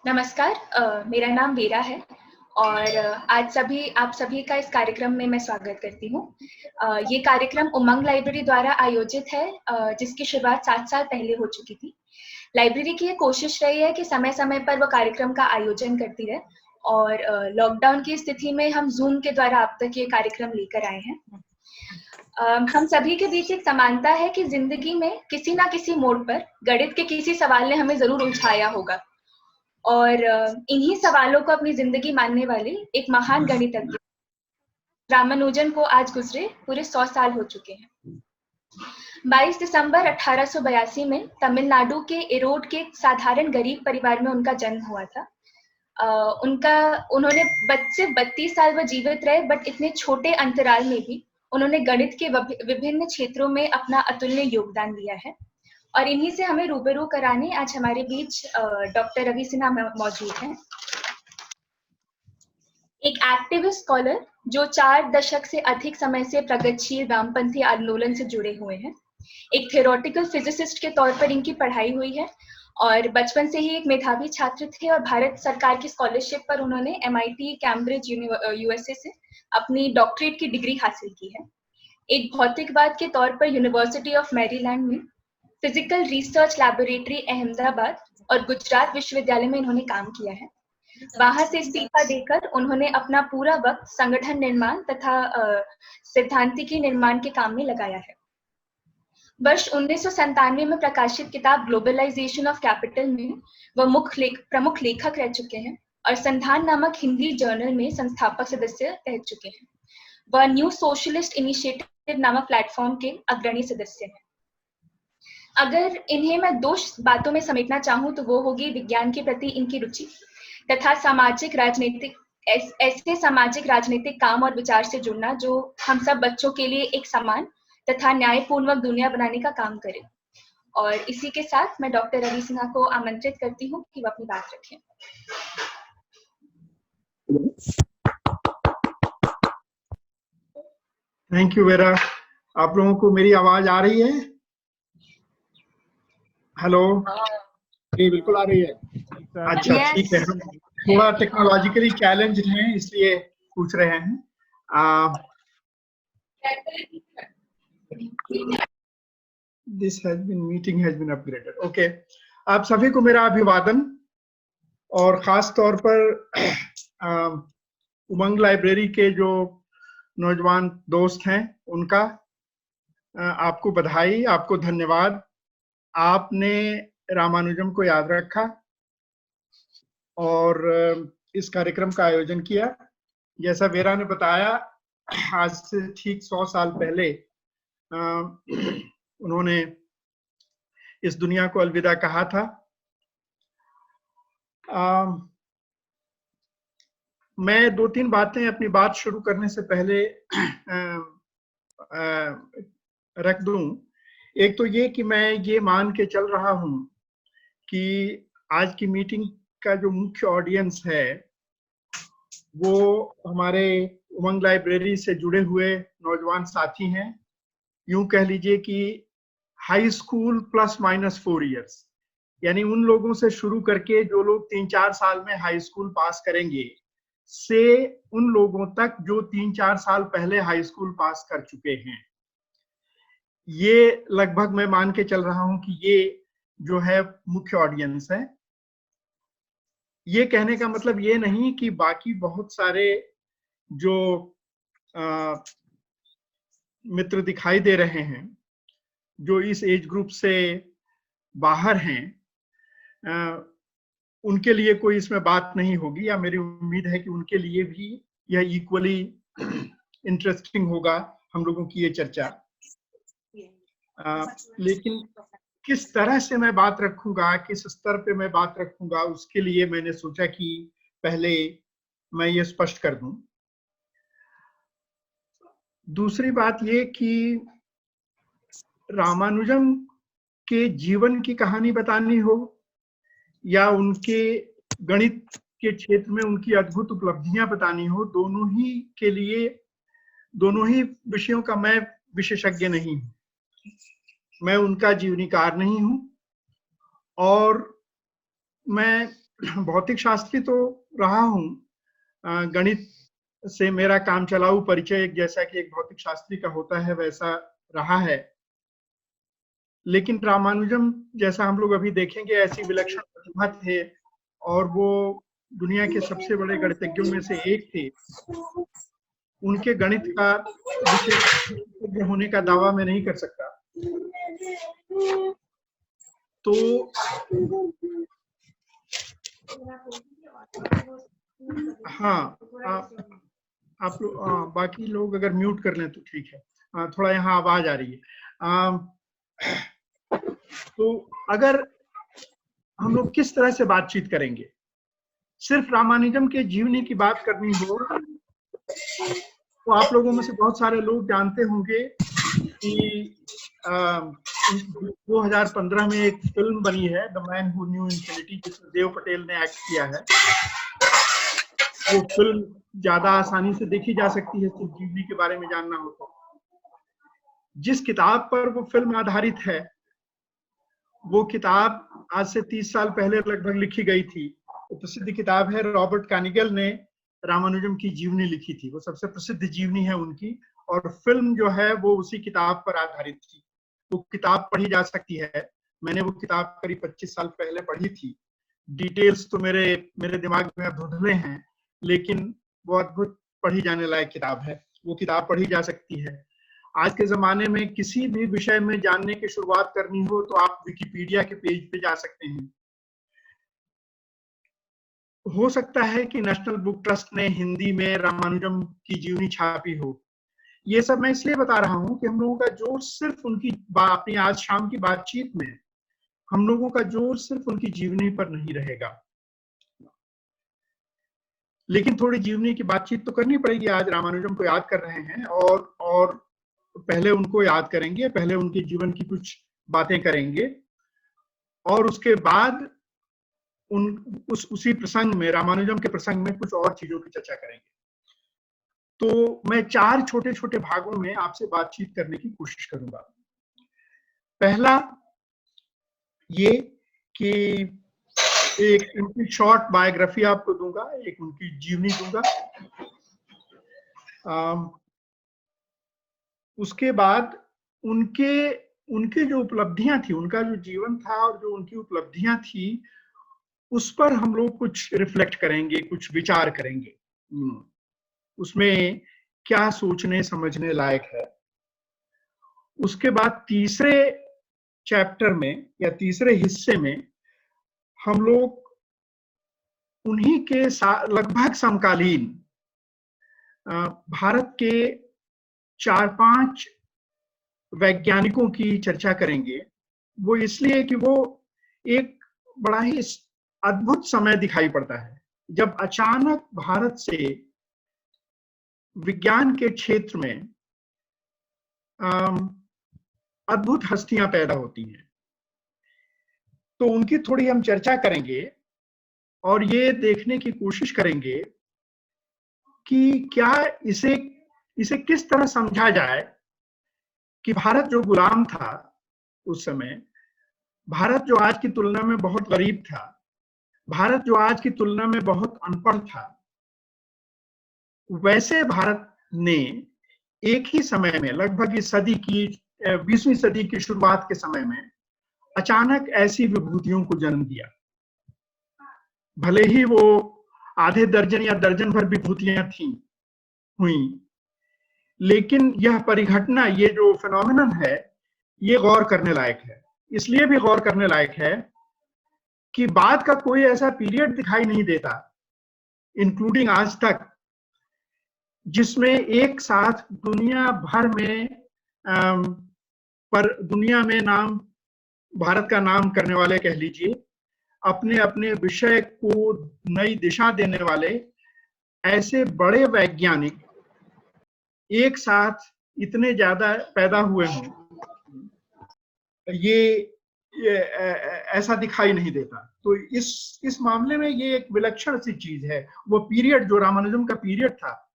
नमस्कार, मेरा नाम वीरा है और आज आप सभी का इस कार्यक्रम में मैं स्वागत करती हूँ। ये कार्यक्रम उमंग लाइब्रेरी द्वारा आयोजित है, जिसकी शुरुआत 7 साल पहले हो चुकी थी। लाइब्रेरी की ये कोशिश रही है कि समय-समय पर वो कार्यक्रम का आयोजन करती रहे और लॉकडाउन की स्थिति में हम ज़ूम के द्वारा आप तक ये कार्यक्रम लेकर आए हैं। हम सभी के बीच एक समानता है कि ज़िंदगी में किसी न किसी मोड़ पर गणित के किसी सवाल ने हमें ज़रूर उलझाया होगा। और इन्हीं सवालों को अपनी ज़िंदगी मानने वाले एक महान गणितज्ञ रामानुजन को आज गुज़रे पूरे 100 साल हो चुके हैं। 22 दिसंबर 1882 में तमिलनाडु के इरोड के एक साधारण गरीब परिवार में उनका जन्म हुआ था। उन्होंने सिर्फ 32 साल वो जीवित रहे, बट इतने छोटे अंतराल में भी उन्होंने गणित के विभिन्न क्षेत्रों में अपना अतुल्य योगदान दिया है। और इन्हीं से हमें रूबरू कराने आज हमारे बीच डॉक्टर रवि सिन्हा मौजूद हैं। एक एक्टिविस्ट स्कॉलर जो 4 दशक से अधिक समय से प्रगतिशील वामपंथी आंदोलन से जुड़े हुए हैं। एक थ्योरेटिकल फिजिसिस्ट के तौर पर इनकी पढ़ाई हुई है और बचपन से ही एक मेधावी छात्र थे और भारत सरकार की स्कॉलरशिप पर उन्होंने MIT कैम्ब्रिज USA से अपनी डॉक्टरेट की डिग्री हासिल की है। एक भौतिकवाद के तौर पर यूनिवर्सिटी ऑफ मैरीलैंड में फिजिकल रिसर्च लैबोरेटरी अहमदाबाद और गुजरात विश्वविद्यालय में इन्होंने काम किया है। वहां से इस्तीफा देकर उन्होंने अपना पूरा वक्त संगठन निर्माण तथा सिद्धांतिकी निर्माण के काम में लगाया है। वर्ष 1997 में प्रकाशित किताब ग्लोबलाइजेशन ऑफ कैपिटल में वह प्रमुख लेखक रह चुके हैं और संधान नामक हिंदी जर्नल में संस्थापक सदस्य रह चुके हैं। वह न्यू सोशलिस्ट इनिशिएटिव नामक प्लेटफॉर्म के अग्रणी सदस्य हैं। अगर इन्हें मैं 2 बातों में समेटना चाहूँ तो वो होगी विज्ञान के प्रति इनकी रुचि तथा ऐसे सामाजिक राजनीतिक काम और विचार से जुड़ना जो हम सब बच्चों के लिए एक समान तथा न्यायपूर्वक दुनिया बनाने का काम करे। और इसी के साथ मैं डॉक्टर रवि सिन्हा को आमंत्रित करती हूँ कि वो अपनी बात रखें। Thank you vera. आप लोगों को मेरी आवाज आ रही है? हेलो? जी बिल्कुल आ रही है। अच्छा, ठीक है। हम थोड़ा टेक्नोलॉजिकली चैलेंज हैं इसलिए पूछ रहे हैं। Meeting has been upgraded. Okay, आप सभी को मेरा अभिवादन और खास तौर पर उमंग लाइब्रेरी के जो नौजवान दोस्त हैं उनका आपको बधाई, आपको धन्यवाद। आपने रामानुजम को याद रखा और इस कार्यक्रम का आयोजन किया। जैसा वेरा ने बताया, आज से ठीक 100 साल पहले उन्होंने इस दुनिया को अलविदा कहा था। मैं 2-3 बातें अपनी बात शुरू करने से पहले रख दूं। एक तो ये कि मैं ये मान के चल रहा हूं कि आज की मीटिंग का जो मुख्य ऑडियंस है वो हमारे उमंग लाइब्रेरी से जुड़े हुए नौजवान साथी हैं। यूं कह लीजिए कि हाई स्कूल +- 4 इयर्स, यानी उन लोगों से शुरू करके जो लोग 3-4 साल में हाई स्कूल पास करेंगे से उन लोगों तक जो 3-4 साल पहले हाई स्कूल पास कर चुके हैं। ये लगभग मैं मान के चल रहा हूं कि ये जो है मुख्य ऑडियंस है। ये कहने का मतलब ये नहीं कि बाकी बहुत सारे जो मित्र दिखाई दे रहे हैं जो इस एज ग्रुप से बाहर हैं, उनके लिए कोई इसमें बात नहीं होगी, या मेरी उम्मीद है कि उनके लिए भी यह इक्वली इंटरेस्टिंग होगा हम लोगों की ये चर्चा। लेकिन किस तरह से मैं बात रखूंगा, किस स्तर पे मैं बात रखूंगा, उसके लिए मैंने सोचा कि पहले मैं ये स्पष्ट कर दूं। दूसरी बात ये कि रामानुजम के जीवन की कहानी बतानी हो या उनके गणित के क्षेत्र में उनकी अद्भुत उपलब्धियां बतानी हो, दोनों ही विषयों का मैं विशेषज्ञ नहीं हूं। मैं उनका जीवनीकार नहीं हूं और मैं भौतिक शास्त्री तो रहा हूँ, गणित से मेरा काम चलाऊ परिचय जैसा कि एक भौतिक शास्त्री का होता है वैसा रहा है। लेकिन रामानुजम जैसा हम लोग अभी देखेंगे ऐसी विलक्षण प्रतिभा थे और वो दुनिया के सबसे बड़े गणितज्ञों में से एक थे। उनके गणित का विशेषज्ञ होने का दावा मैं नहीं कर सकता। तो हाँ, आप लोग बाकी लोग अगर म्यूट कर लें तो ठीक है। थोड़ा यहाँ आवाज आ रही है। तो अगर हम लोग किस तरह से बातचीत करेंगे, सिर्फ रामानुजम के जीवनी की बात करनी हो तो आप लोगों में से बहुत सारे लोग जानते होंगे कि 2015 में एक फिल्म बनी है the man who new infinity, जिसमें देव पटेल ने एक्ट किया है। वो फिल्म ज्यादा आसानी से देखी जा सकती है सिर्फ जीवनी के बारे में जानना हो तो। जिस किताब पर वो फिल्म आधारित है वो किताब आज से 30 साल पहले लगभग लिखी गई थी। वो प्रसिद्ध किताब है, रॉबर्ट कानिगल ने रामानुजम की जीवनी लिखी थी, वो सबसे प्रसिद्ध जीवनी है उनकी, और फिल्म जो है वो उसी किताब पर आधारित थी। वो किताब पढ़ी जा सकती है, मैंने वो किताब करीब 25 साल पहले पढ़ी थी। डिटेल्स तो मेरे दिमाग में अब धुंधले हैं, लेकिन वो अद्भुत पढ़ी जाने लायक किताब है, वो किताब पढ़ी जा सकती है। आज के जमाने में किसी भी विषय में जानने की शुरुआत करनी हो तो आप विकिपीडिया के पेज पे जा सकते हैं। हो सकता है कि नेशनल बुक ट्रस्ट ने हिंदी में रामानुजम की जीवनी छापी हो। ये सब मैं इसलिए बता रहा हूं कि हम लोगों का जोर सिर्फ उनकी अपनी आज शाम की बातचीत में हम लोगों का जोर सिर्फ उनकी जीवनी पर नहीं रहेगा, लेकिन थोड़ी जीवनी की बातचीत तो करनी पड़ेगी। आज रामानुजम को याद कर रहे हैं और पहले उनको याद करेंगे, पहले उनके जीवन की कुछ बातें करेंगे और उसके बाद उसी प्रसंग में, रामानुजम के प्रसंग में कुछ और चीजों की चर्चा करेंगे। तो मैं 4 छोटे छोटे भागों में आपसे बातचीत करने की कोशिश करूंगा। पहला ये कि एक उनकी शॉर्ट बायोग्राफी आपको दूंगा, एक उनकी जीवनी दूंगा। उसके बाद उनके जो उपलब्धियां थी, उनका जो जीवन था और जो उनकी उपलब्धियां थी उस पर हम लोग कुछ रिफ्लेक्ट करेंगे, कुछ विचार करेंगे, उसमें क्या सोचने समझने लायक है। उसके बाद तीसरे चैप्टर में या तीसरे हिस्से में हम लोग उन्हीं के लगभग समकालीन भारत के 4-5 वैज्ञानिकों की चर्चा करेंगे। वो इसलिए कि वो एक बड़ा ही अद्भुत समय दिखाई पड़ता है जब अचानक भारत से विज्ञान के क्षेत्र में अद्भुत हस्तियां पैदा होती हैं। तो उनकी थोड़ी हम चर्चा करेंगे और ये देखने की कोशिश करेंगे कि क्या इसे किस तरह समझा जाए कि भारत जो गुलाम था उस समय, भारत जो आज की तुलना में बहुत गरीब था, भारत जो आज की तुलना में बहुत अनपढ़ था, वैसे भारत ने एक ही समय में लगभग इस सदी की 20वीं सदी की शुरुआत के समय में अचानक ऐसी विभूतियों को जन्म दिया। भले ही वो आधे दर्जन या दर्जन भर विभूतियां हुई, लेकिन यह परिघटना, ये जो फिनोमिनन है, ये गौर करने लायक है। इसलिए भी गौर करने लायक है कि बाद का कोई ऐसा पीरियड दिखाई नहीं देता, इंक्लूडिंग आज तक, जिसमें एक साथ दुनिया भर में दुनिया में नाम, भारत का नाम करने वाले कह लीजिए, अपने अपने विषय को नई दिशा देने वाले ऐसे बड़े वैज्ञानिक एक साथ इतने ज्यादा पैदा हुए हों, ये ऐसा दिखाई नहीं देता। तो इस मामले में ये एक विलक्षण सी चीज है। वो पीरियड जो रामानुजम का पीरियड था,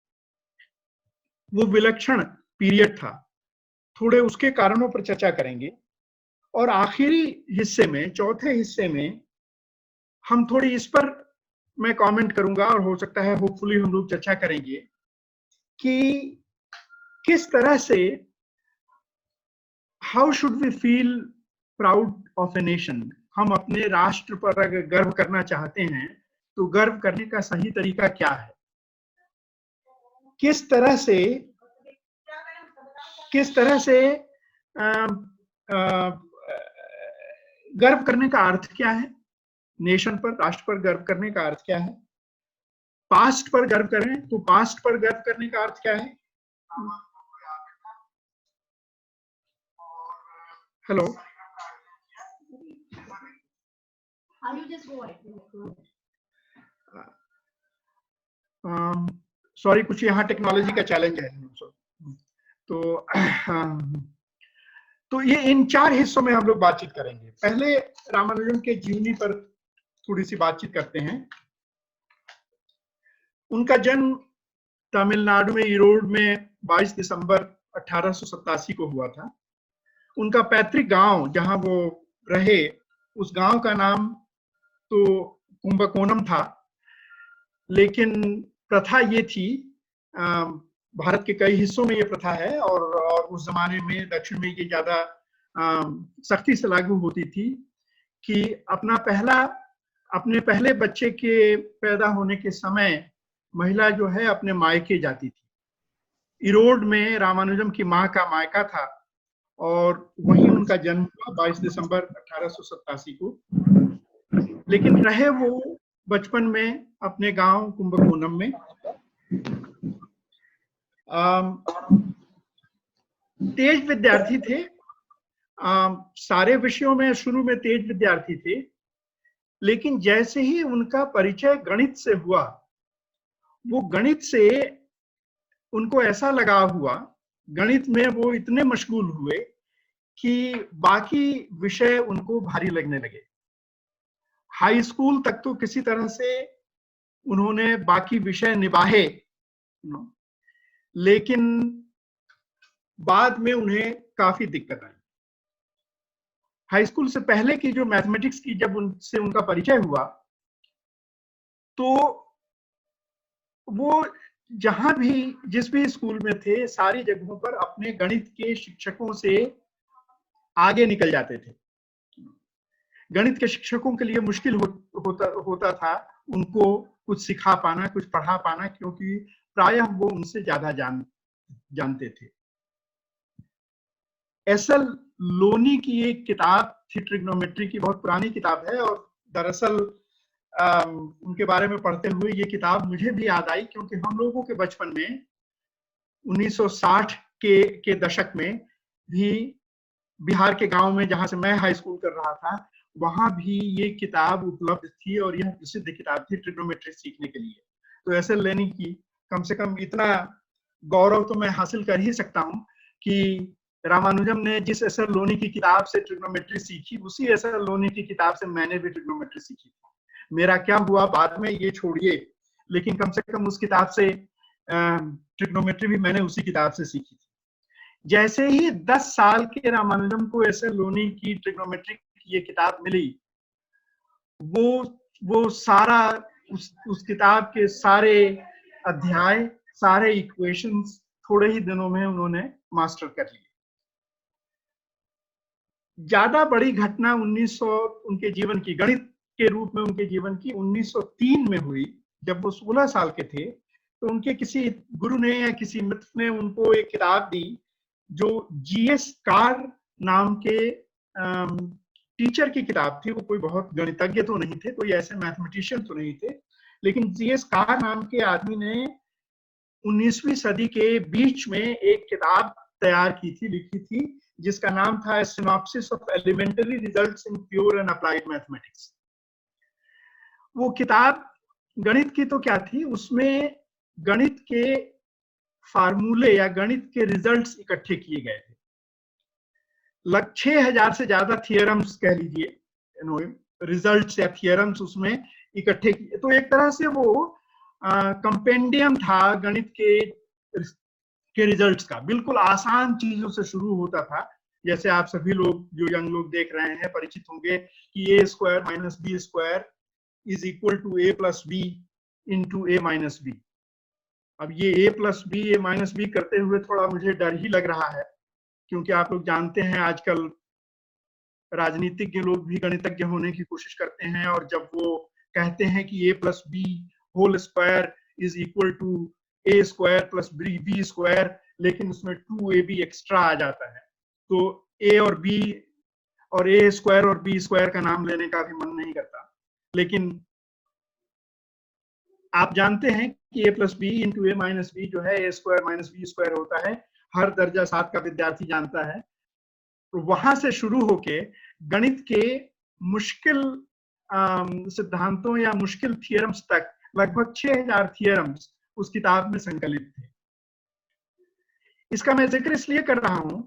वो विलक्षण पीरियड था। थोड़े उसके कारणों पर चर्चा करेंगे और आखिरी हिस्से में, चौथे हिस्से में, हम थोड़ी इस पर मैं कमेंट करूंगा और हो सकता है होपफुली हम लोग चर्चा करेंगे कि किस तरह से how should we feel proud of a nation. हम अपने राष्ट्र पर अगर गर्व करना चाहते हैं तो गर्व करने का सही तरीका क्या है, किस तरह से गर्व करने का अर्थ क्या है, नेशन पर, राष्ट्र पर गर्व करने का अर्थ क्या है। पास्ट पर गर्व करें तो पास्ट पर गर्व करने का अर्थ क्या है। हेलो, सॉरी, कुछ यहाँ टेक्नोलॉजी का चैलेंज है। तो ये इन 4 हिस्सों में हम लोग बातचीत करेंगे। पहले रामानुजन के जीवनी पर थोड़ी सी बातचीत करते हैं। उनका जन्म तमिलनाडु में ईरोड में 22 दिसंबर 1887 को हुआ था। उनका पैतृक गांव जहां वो रहे, उस गांव का नाम तो कुंभकोणम था, लेकिन प्रथा ये थी, भारत के कई हिस्सों में ये प्रथा है और उस जमाने में दक्षिण में ये ज्यादा सख्ती से लागू होती थी कि अपने पहले बच्चे के पैदा होने के समय महिला जो है अपने मायके जाती थी। ईरोड में रामानुजम की माँ का मायका था और वहीं उनका जन्म हुआ 22 दिसंबर 1887 को। लेकिन रहे वो बचपन में अपने गांव कुंभकोणम में। तेज विद्यार्थी थे, सारे विषयों में शुरू में तेज विद्यार्थी थे, लेकिन जैसे ही उनका परिचय गणित से हुआ, वो गणित से उनको ऐसा लगाव हुआ, गणित में वो इतने मशगूल हुए कि बाकी विषय उनको भारी लगने लगे। हाई स्कूल तक तो किसी तरह से उन्होंने बाकी विषय निभाए, लेकिन बाद में उन्हें काफी दिक्कत आई। हाई स्कूल से पहले की जो मैथमेटिक्स की जब उनसे उनका परिचय हुआ, तो वो जहां भी जिस भी स्कूल में थे, सारी जगहों पर अपने गणित के शिक्षकों से आगे निकल जाते थे। गणित के शिक्षकों के लिए मुश्किल होता था उनको कुछ सिखा पाना, कुछ पढ़ा पाना, क्योंकि प्रायः वो उनसे ज्यादा जानते थे। एस.एल. लोनी की एक किताब थी, ट्रिग्नोमेट्री की, बहुत पुरानी किताब है, और दरअसल उनके बारे में पढ़ते हुए ये किताब मुझे भी याद आई, क्योंकि हम लोगों के बचपन में 1960 के दशक में भी बिहार के गांव में, जहां से मैं हाई स्कूल कर रहा था, वहां भी ये किताब उपलब्ध थी और यह प्रसिद्ध किताब थी ट्रिग्नोमेट्री सीखने के लिए। तो एस.एल. लोनी की कम से कम इतना गौरव तो मैं हासिल कर ही सकता हूं कि रामानुजम ने जिस एस.एल. लोनी की किताब से ट्रिग्नोमेट्री सीखी, उसी एस.एल. लोनी की किताब से मैंने भी ट्रिग्नोमेट्री सीखी। मेरा क्या हुआ बाद में ये छोड़िए, लेकिन कम से कम उस किताब से ट्रिग्नोमेट्री भी मैंने उसी किताब से सीखी थी। जैसे ही 10 साल के रामानुजम को एस.एल. लोनी की ट्रिग्नोमेट्री की ये किताब मिली, वो सारा उस किताब के सारे अध्याय, सारे इक्वेशंस थोड़े ही दिनों में उन्होंने मास्टर कर लिए। ज्यादा बड़ी घटना उनके जीवन की, गणित के रूप में उनके जीवन की, 1903 में हुई, जब वो 16 साल के थे। तो उनके किसी गुरु ने या किसी मित्र ने उनको एक किताब दी, जो जीएस कार नाम के टीचर की किताब थी। वो कोई बहुत गणितज्ञ तो नहीं थे, कोई ऐसे मैथमेटिशियन तो नहीं थे, लेकिन जीएस कार नाम के आदमी ने 19वीं सदी के बीच में एक किताब तैयार की थी, लिखी थी, जिसका नाम था synopsis of elementary results in pure and applied mathematics. वो किताब गणित की तो क्या थी, उसमें गणित के फार्मूले या गणित के रिजल्ट्स इकट्ठे किए गए थे। 6000 से ज्यादा थियरम्स कह लीजिए, रिजल्ट्स या थियरम्स उसमें इकट्ठे किए। तो एक तरह से वो कंपेंडियम था गणित के रिजल्ट्स का। बिल्कुल आसान चीजों से शुरू होता था, जैसे आप सभी लोग जो यंग लोग देख रहे हैं परिचित होंगे कि a² - b² is equal to a plus B into a minus B. अब ये a plus B a minus B करते हुए थोड़ा मुझे डर ही लग रहा है, क्योंकि आप लोग जानते हैं आजकल राजनीतिज्ञ लोग भी गणितज्ञ होने की कोशिश करते हैं, और जब वो कहते हैं कि a plus B whole square is equal to a square plus B square, लेकिन उसमें 2ab एक्स्ट्रा आ जाता है, तो a और b और a स्क्वायर और b स्क्वायर का नाम लेने का भी मन नहीं करता। लेकिन आप जानते हैं कि a plus B into A minus B जो है a square minus B square होता है, हर दर्जा 7 का विद्यार्थी जानता है। तो वहां से शुरू होके गणित के मुश्किल सिद्धांतों या मुश्किल थियरम्स तक लगभग 6000 थियरम्स उस किताब में संकलित थे। इसका मैं जिक्र इसलिए कर रहा हूं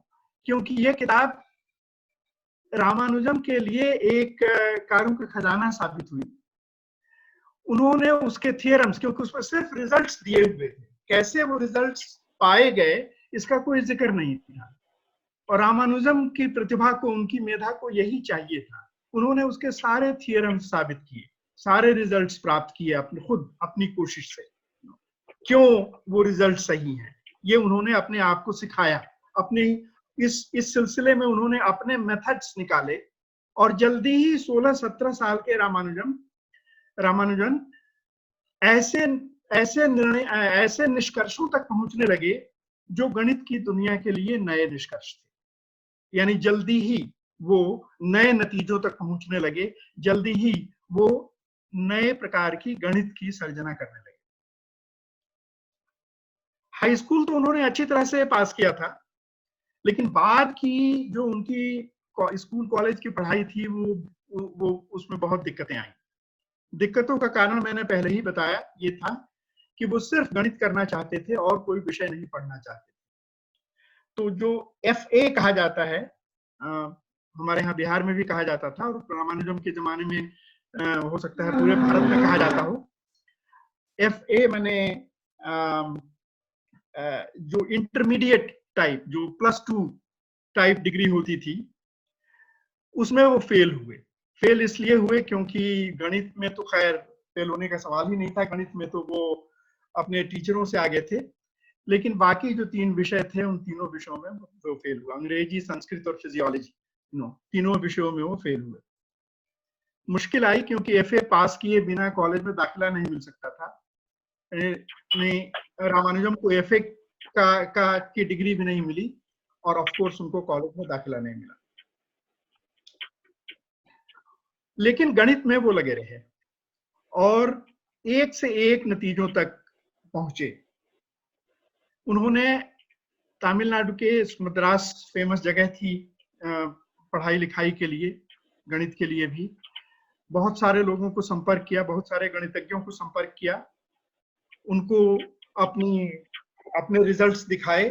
क्योंकि यह किताब रामानुजम के लिए एक कारों का खजाना साबित हुई। उन्होंने उसके थियरम्स, क्योंकि उसमें सिर्फ रिजल्ट्स दिए हुए थे, कैसे वो रिजल्ट्स पाए गए इसका कोई जिक्र नहीं था, और रामानुजम की प्रतिभा को, उनकी मेधा को यही चाहिए था। उन्होंने उसके सारे थियरम्स साबित किए, सारे रिजल्ट्स प्राप्त किए अपनी कोशिश से। क्यों वो रिजल्ट सही है ये उन्होंने अपने आप को सिखाया। अपने इस सिलसिले में उन्होंने अपने मेथड्स निकाले, और जल्दी ही 16-17 साल के रामानुजन ऐसे निष्कर्षों तक पहुंचने लगे जो गणित की दुनिया के लिए नए निष्कर्ष थे। यानी जल्दी ही वो नए नतीजों तक पहुंचने लगे, जल्दी ही वो नए प्रकार की गणित की सर्जना करने लगे। हाई स्कूल तो उन्होंने अच्छी तरह से पास किया था, लेकिन बाद की जो उनकी स्कूल कॉलेज की पढ़ाई थी वो उसमें बहुत दिक्कतें आई। दिक्कतों का कारण मैंने पहले ही बताया, ये था कि वो सिर्फ गणित करना चाहते थे और कोई विषय नहीं पढ़ना चाहते थे। तो जो FA कहा जाता है, हमारे यहाँ बिहार में भी कहा जाता था, और रामानुजम के जमाने में हो सकता है पूरे भारत में कहा जाता हो। FA माने जो इंटरमीडिएट टाइप, जो +2 टाइप डिग्री होती थी, उसमें वो फेल हुए। फेल इसलिए हुए क्योंकि गणित में तो खैर फेल होने का सवाल ही नहीं था, गणित में तो वो अपने टीचरों से आगे थे, लेकिन बाकी जो 3 विषय थे उन तीनों विषयों में वो फेल हुआ। अंग्रेजी, संस्कृत और फिजियोलॉजी, तीनों विषयों में वो फेल हुए। मुश्किल आई क्योंकि FA पास किए बिना कॉलेज में दाखिला नहीं मिल सकता था। रामानुजम को FA की डिग्री भी नहीं मिली, और ऑफ कोर्स उनको कॉलेज में दाखिला नहीं मिला। लेकिन गणित में वो लगे रहे और एक से एक नतीजों तक पहुंचे। उन्होंने तमिलनाडु के मद्रास, फेमस जगह थी पढ़ाई लिखाई के लिए, गणित के लिए भी, बहुत सारे लोगों को संपर्क किया, बहुत सारे गणितज्ञों को संपर्क किया, उनको अपने रिजल्ट्स दिखाए।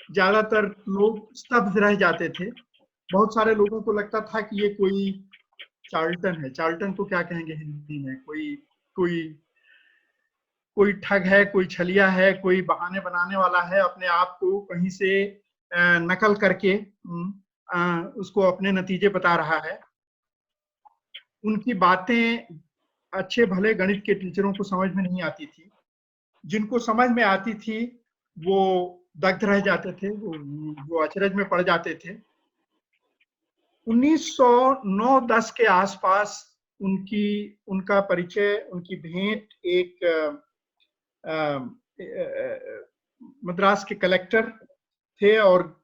ज्यादातर लोग स्तब्ध रह जाते थे। बहुत सारे लोगों को लगता था कि ये कोई चार्लटन है। चार्लटन को क्या कहेंगे हिंदी में? कोई ठग है, कोई छलिया है, कोई बहाने बनाने वाला है, अपने आप को कहीं से नकल करके उसको अपने नतीजे बता रहा है। उनकी बातें अच्छे भले गणित के टीचरों को समझ में नहीं आती थी। जिनको समझ में आती थी वो दग्ध रह जाते थे, वो अचरज में पड़ जाते थे। 1909-10 के आसपास उनका परिचय, उनकी भेंट एक मद्रास के कलेक्टर थे और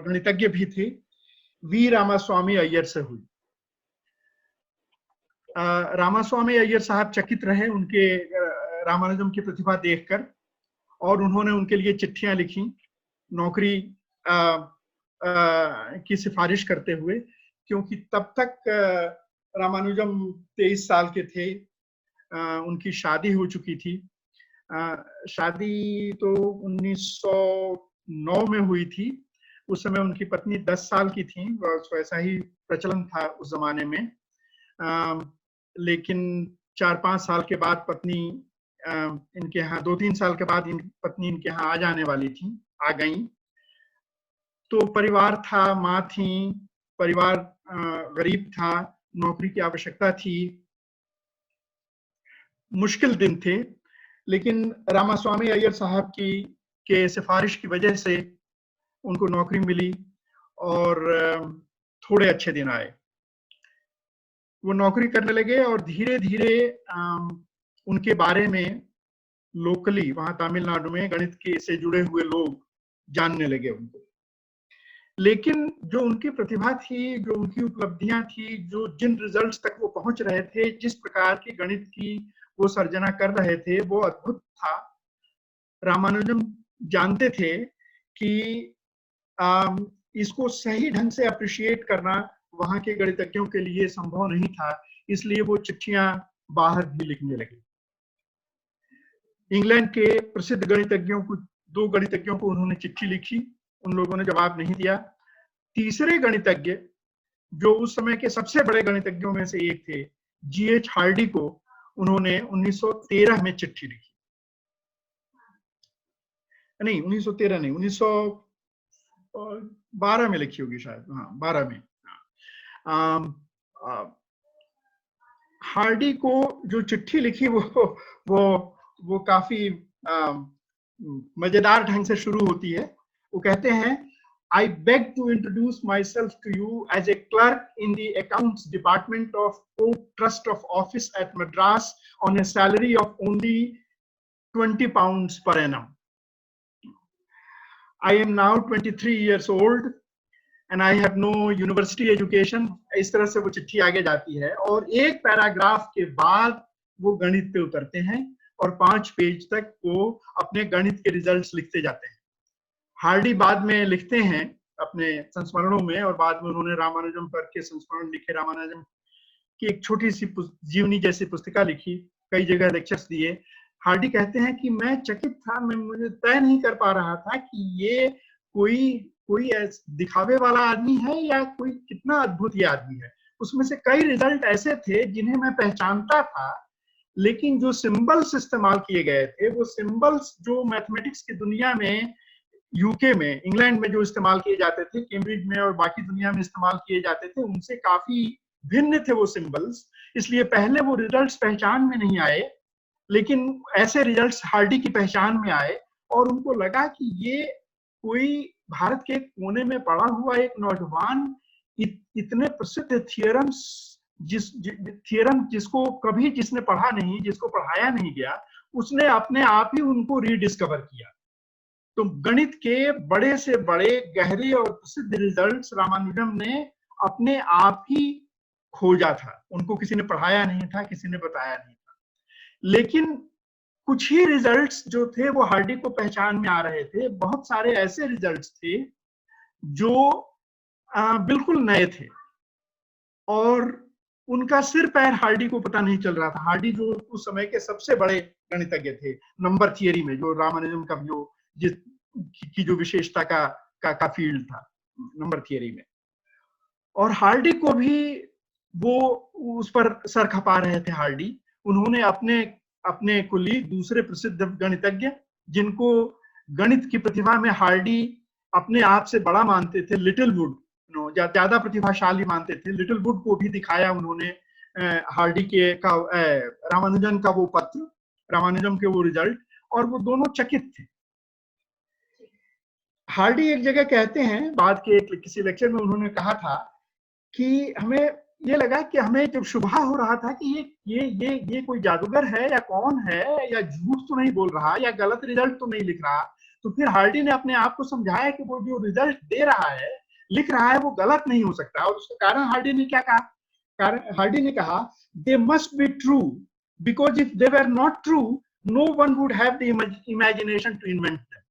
गणितज्ञ भी थे, वी रामास्वामी अय्यर से हुई। रामास्वामी अय्यर साहब चकित रहे उनके रामानुजम की प्रतिभा देखकर, और उन्होंने उनके लिए चिट्ठियां लिखी नौकरी की सिफारिश करते हुए, क्योंकि तब तक रामानुजम 23 साल के थे, उनकी शादी हो चुकी थी। शादी तो 1909 में हुई थी। उस समय उनकी पत्नी 10 साल की थी, वैसा ही प्रचलन था उस जमाने में। लेकिन 4-5 साल के बाद पत्नी इनके यहाँ, 2-3 साल के बाद पत्नी इनके यहाँ आ जाने वाली थी, आ गई। तो परिवार था, माँ थी, परिवार गरीब था, नौकरी की आवश्यकता थी, मुश्किल दिन थे, लेकिन रामास्वामी अय्यर साहब की के सिफारिश की वजह से उनको नौकरी मिली और थोड़े अच्छे दिन आए। वो नौकरी करने लगे और धीरे धीरे उनके बारे में लोकली वहां तमिलनाडु में गणित के से जुड़े हुए लोग जानने लगे उनको। लेकिन जो उनकी प्रतिभा थी, जो उनकी उपलब्धियां थी, जो जिन रिजल्ट्स तक वो पहुंच रहे थे, जिस प्रकार की गणित की वो सर्जना कर रहे थे, वो अद्भुत था। रामानुजम जानते थे कि इसको सही ढंग से अप्रिशिएट करना वहां के गणितज्ञों के लिए संभव नहीं था, इसलिए वो चिट्ठियां बाहर भी लिखने लगे। इंग्लैंड के प्रसिद्ध गणितज्ञों को, 2 गणितज्ञों को उन्होंने चिट्ठी लिखी, उन लोगों ने जवाब नहीं दिया। तीसरे गणितज्ञ, जो उस समय के सबसे बड़े गणितज्ञों में से एक थे, जीएच हार्डी को उन्होंने 1913 में चिट्ठी लिखी। नहीं, 1913 नहीं, 1912 में लिखी होगी शायद, हाँ 12 में। हार्डी को जो चिट्ठी लिखी वो काफी मजेदार ढंग से शुरू होती है। वो कहते हैं, I beg to introduce myself to you as a clerk in the accounts department of Port Trust of Office at Madras on a salary of only 20 pounds per annum. I am now 23 years old and I have no university education. इस तरह से वो चिट्ठी आगे जाती है और एक पैराग्राफ के बाद वो गणित पे उतरते हैं और 5 पेज तक वो अपने गणित के रिजल्ट्स लिखते जाते हैं। हार्डी बाद में लिखते हैं अपने संस्मरणों में, और बाद में उन्होंने रामानुजम पर के संस्मरण लिखे, रामानुजम की एक छोटी सी जीवनी जैसी पुस्तिका लिखी, कई जगह लेक्चर्स दिए। हार्डी कहते हैं कि मैं चकित था, मैं मुझे तय नहीं कर पा रहा था कि ये कोई दिखावे वाला आदमी है या कोई कितना अद्भुत ये आदमी है। उसमें से कई रिजल्ट ऐसे थे जिन्हें मैं पहचानता था, लेकिन जो सिंबल्स इस्तेमाल किए गए थे, वो सिंबल्स जो मैथमेटिक्स की दुनिया में, यूके में, इंग्लैंड में जो इस्तेमाल किए जाते थे, कैम्ब्रिज में और बाकी दुनिया में इस्तेमाल किए जाते थे, उनसे काफी भिन्न थे वो सिंबल्स। इसलिए पहले वो रिजल्ट्स पहचान में नहीं आए, लेकिन ऐसे रिजल्ट्स हार्डी की पहचान में आए और उनको लगा कि ये कोई भारत के कोने में पड़ा हुआ एक नौजवान इतने प्रसिद्ध थियरम जिसको कभी जिसने पढ़ा नहीं, जिसको पढ़ाया नहीं गया, उसने अपने आप ही उनको रीडिस्कवर किया। तो गणित के बड़े से बड़े गहरे और प्रसिद्ध रिजल्ट्स रामानुजम ने अपने आप ही खोजा था, उनको किसी ने पढ़ाया नहीं था, किसी ने बताया नहीं था। लेकिन कुछ ही रिजल्ट्स जो थे वो हार्डी को पहचान में आ रहे थे। बहुत सारे ऐसे रिजल्ट्स थे जो बिल्कुल नए थे और उनका सिर पैर हार्डी को पता नहीं चल रहा था। हार्डी जो उस समय के सबसे बड़े गणितज्ञ थे नंबर थियरी में, जो रामानुजम का की जो विशेषता का फील्ड था नंबर थियरी में, और हार्डी को भी वो उस पर सर खपा रहे थे। हार्डी, उन्होंने अपने कुलीग, दूसरे प्रसिद्ध गणितज्ञ जिनको गणित की प्रतिभा में हार्डी अपने आप से बड़ा मानते थे, लिटिल वुड, ज्यादा प्रतिभाशाली मानते थे, लिटिल वुड को भी दिखाया उन्होंने हार्डी के रामानुजन का वो पत्र, रामानुजम के वो रिजल्ट, और वो दोनों चकित थे। हार्डी एक जगह कहते हैं, बाद के किसी लेक्चर में उन्होंने कहा था कि हमें ये लगा कि हमें जब शुबहा हो रहा था कि ये कोई जादूगर है या कौन है, या झूठ तो नहीं बोल रहा, या गलत रिजल्ट तो नहीं लिख रहा, तो फिर हार्डी ने अपने आप को समझाया कि वो जो रिजल्ट दे रहा है, लिख रहा है, वो गलत नहीं हो सकता। और उसका कारण हार्डी ने क्या कहा? हार्डी ने कहा, they must be true, because if they were not true, no one would have the imagination to invent them.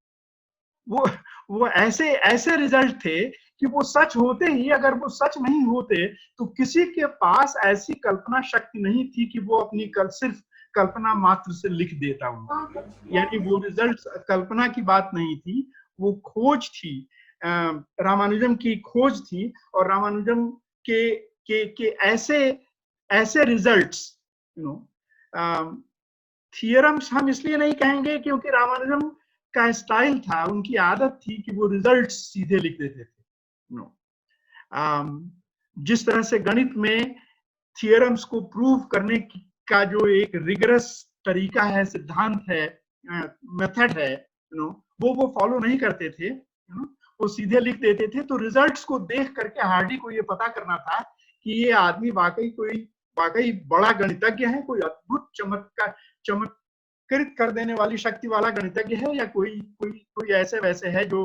वो ऐसे रिजल्ट थे कि वो सच होते ही, अगर वो सच नहीं होते तो किसी के पास ऐसी कल्पना शक्ति नहीं थी कि वो अपनी सिर्फ कल्पना मात्र से लिख देता हूं। यानी वो रिजल्ट कल्पना की बात नहीं थी, वो खोज थी, रामानुजम की खोज थी। और रामानुजम के ऐसे रिजल्ट्स, थियरम्स हम इसलिए नहीं कहेंगे क्योंकि रामानुजम का स्टाइल था, उनकी आदत थी कि वो रिजल्ट्स सीधे लिख देते थे। जिस तरह से गणित में थियरम्स को प्रूव करने का जो एक रिगरस तरीका है, सिद्धांत है, मेथड है, वो फॉलो नहीं करते थे, वो सीधे लिख देते थे। तो रिजल्ट्स को देख करके हार्डी को ये पता करना था कि ये आदमी वाकई बड़ा गणितज्ञ है, कोई अद्भुत चमत्कृत कर देने वाली शक्ति वाला गणितज्ञ है, या कोई ऐसे वैसे है जो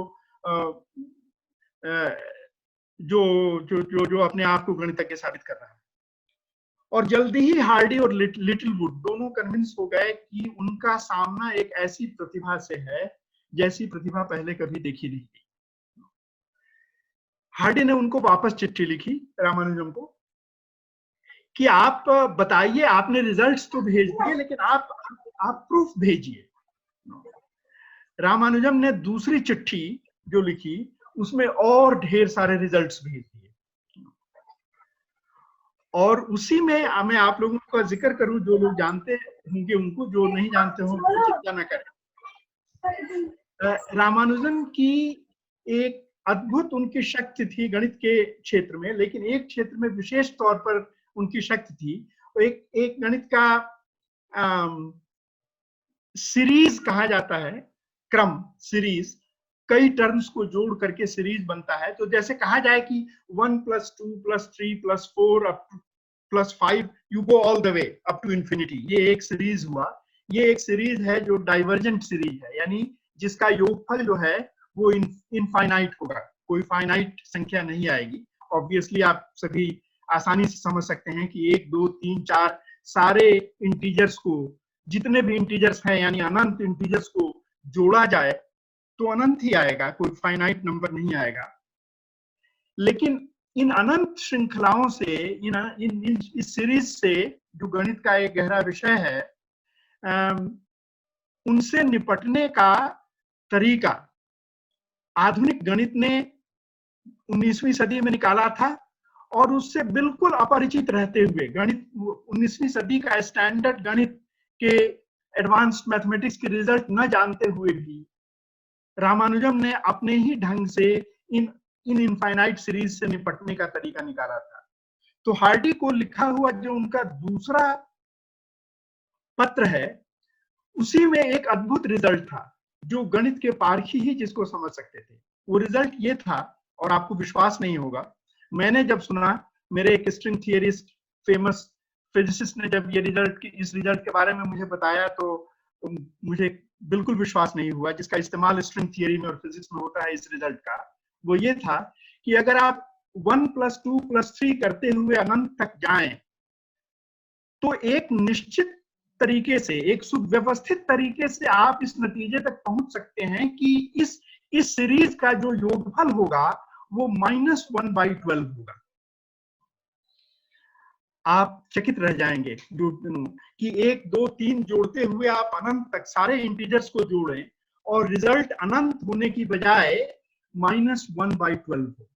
जो जो जो जो अपने आप को गणितज्ञ साबित कर रहा है। और जल्दी ही हार्डी और लिटिलवुड दोनों कन्विंस हो गए कि उनका सामना एक ऐसी प्रतिभा से है जैसी प्रतिभा पहले कभी देखी नहीं थी। हार्डी ने उनको वापस चिट्ठी लिखी, रामानुजम को, कि आप बताइए, आपने रिजल्ट्स तो भेज दिए, लेकिन आप प्रूफ भेजिए। रामानुजम ने दूसरी चिट्ठी जो लिखी उसमें और ढेर सारे रिजल्ट्स भेज दिए। और उसी में मैं आप लोगों का जिक्र करूं, जो लोग जानते होंगे उनको, जो नहीं जानते होंगे तो चिंता न करें। रामानुजन की एक अद्भुत उनकी शक्ति थी गणित के क्षेत्र में, लेकिन एक क्षेत्र में विशेष तौर पर उनकी शक्ति थी। एक गणित का सीरीज कहा जाता है, क्रम, सीरीज, कई टर्म्स को जोड़ करके सीरीज बनता है। तो जैसे कहा जाए कि 1 + 2 + 3 + 4 + 5 you go all the way up to infinity, ये एक सीरीज हुआ। ये एक सीरीज है जो डाइवर्जेंट सीरीज है, यानी जिसका योगफल जो है वो इनफाइनाइट होगा, कोई फाइनाइट संख्या नहीं आएगी। ऑब्वियसली आप सभी आसानी से समझ सकते हैं कि 1, 2, 3, 4 सारे इंटीजर्स को, जितने भी इंटीजर्स हैं यानी अनंत इंटीजर्स को जोड़ा जाए तो अनंत ही आएगा, कोई फाइनाइट नंबर नहीं आएगा। लेकिन इन अनंत श्रृंखलाओं से, इस सीरीज से, जो गणित का एक गहरा विषय है, उनसे निपटने का तरीका आधुनिक गणित ने 19वीं सदी में निकाला था। और उससे बिल्कुल अपरिचित रहते हुए, गणित 19वीं सदी का स्टैंडर्ड गणित के एडवांस्ड मैथमेटिक्स के रिजल्ट न जानते हुए भी रामानुजम ने अपने ही ढंग से इन इनफाइनाइट सीरीज से निपटने का तरीका निकाला था। तो हार्डी को लिखा हुआ जो उनका दूसरा पत्र है, उसी में एक अद्भुत रिजल्ट था जो गणित के पारखी ही जिसको समझ सकते थे। वो रिजल्ट ये था, और आपको विश्वास नहीं होगा, मैंने जब सुना, मेरे एक स्ट्रिंग थियरिस्ट, फेमस फिजिसिस्ट ने जब इस रिजल्ट के बारे में मुझे बताया, तो मुझे बिल्कुल विश्वास नहीं हुआ। जिसका इस्तेमाल स्ट्रिंग थियरी में और फिजिक्स में होता है इस रिजल्ट का, वो ये था कि अगर आप 1 + 2 + 3 करते हुए अनंत तक जाएं, तो एक निश्चित तरीके से, एक सुव्यवस्थित तरीके से आप इस नतीजे तक पहुंच सकते हैं कि इस सीरीज का जो योगफल होगा वो -1/12 होगा। आप चकित रह जाएंगे कि 1, 2, 3 जोड़ते हुए आप अनंत तक सारे इंटीजर्स को जोड़ें और रिजल्ट अनंत होने की बजाय -1/12 हो।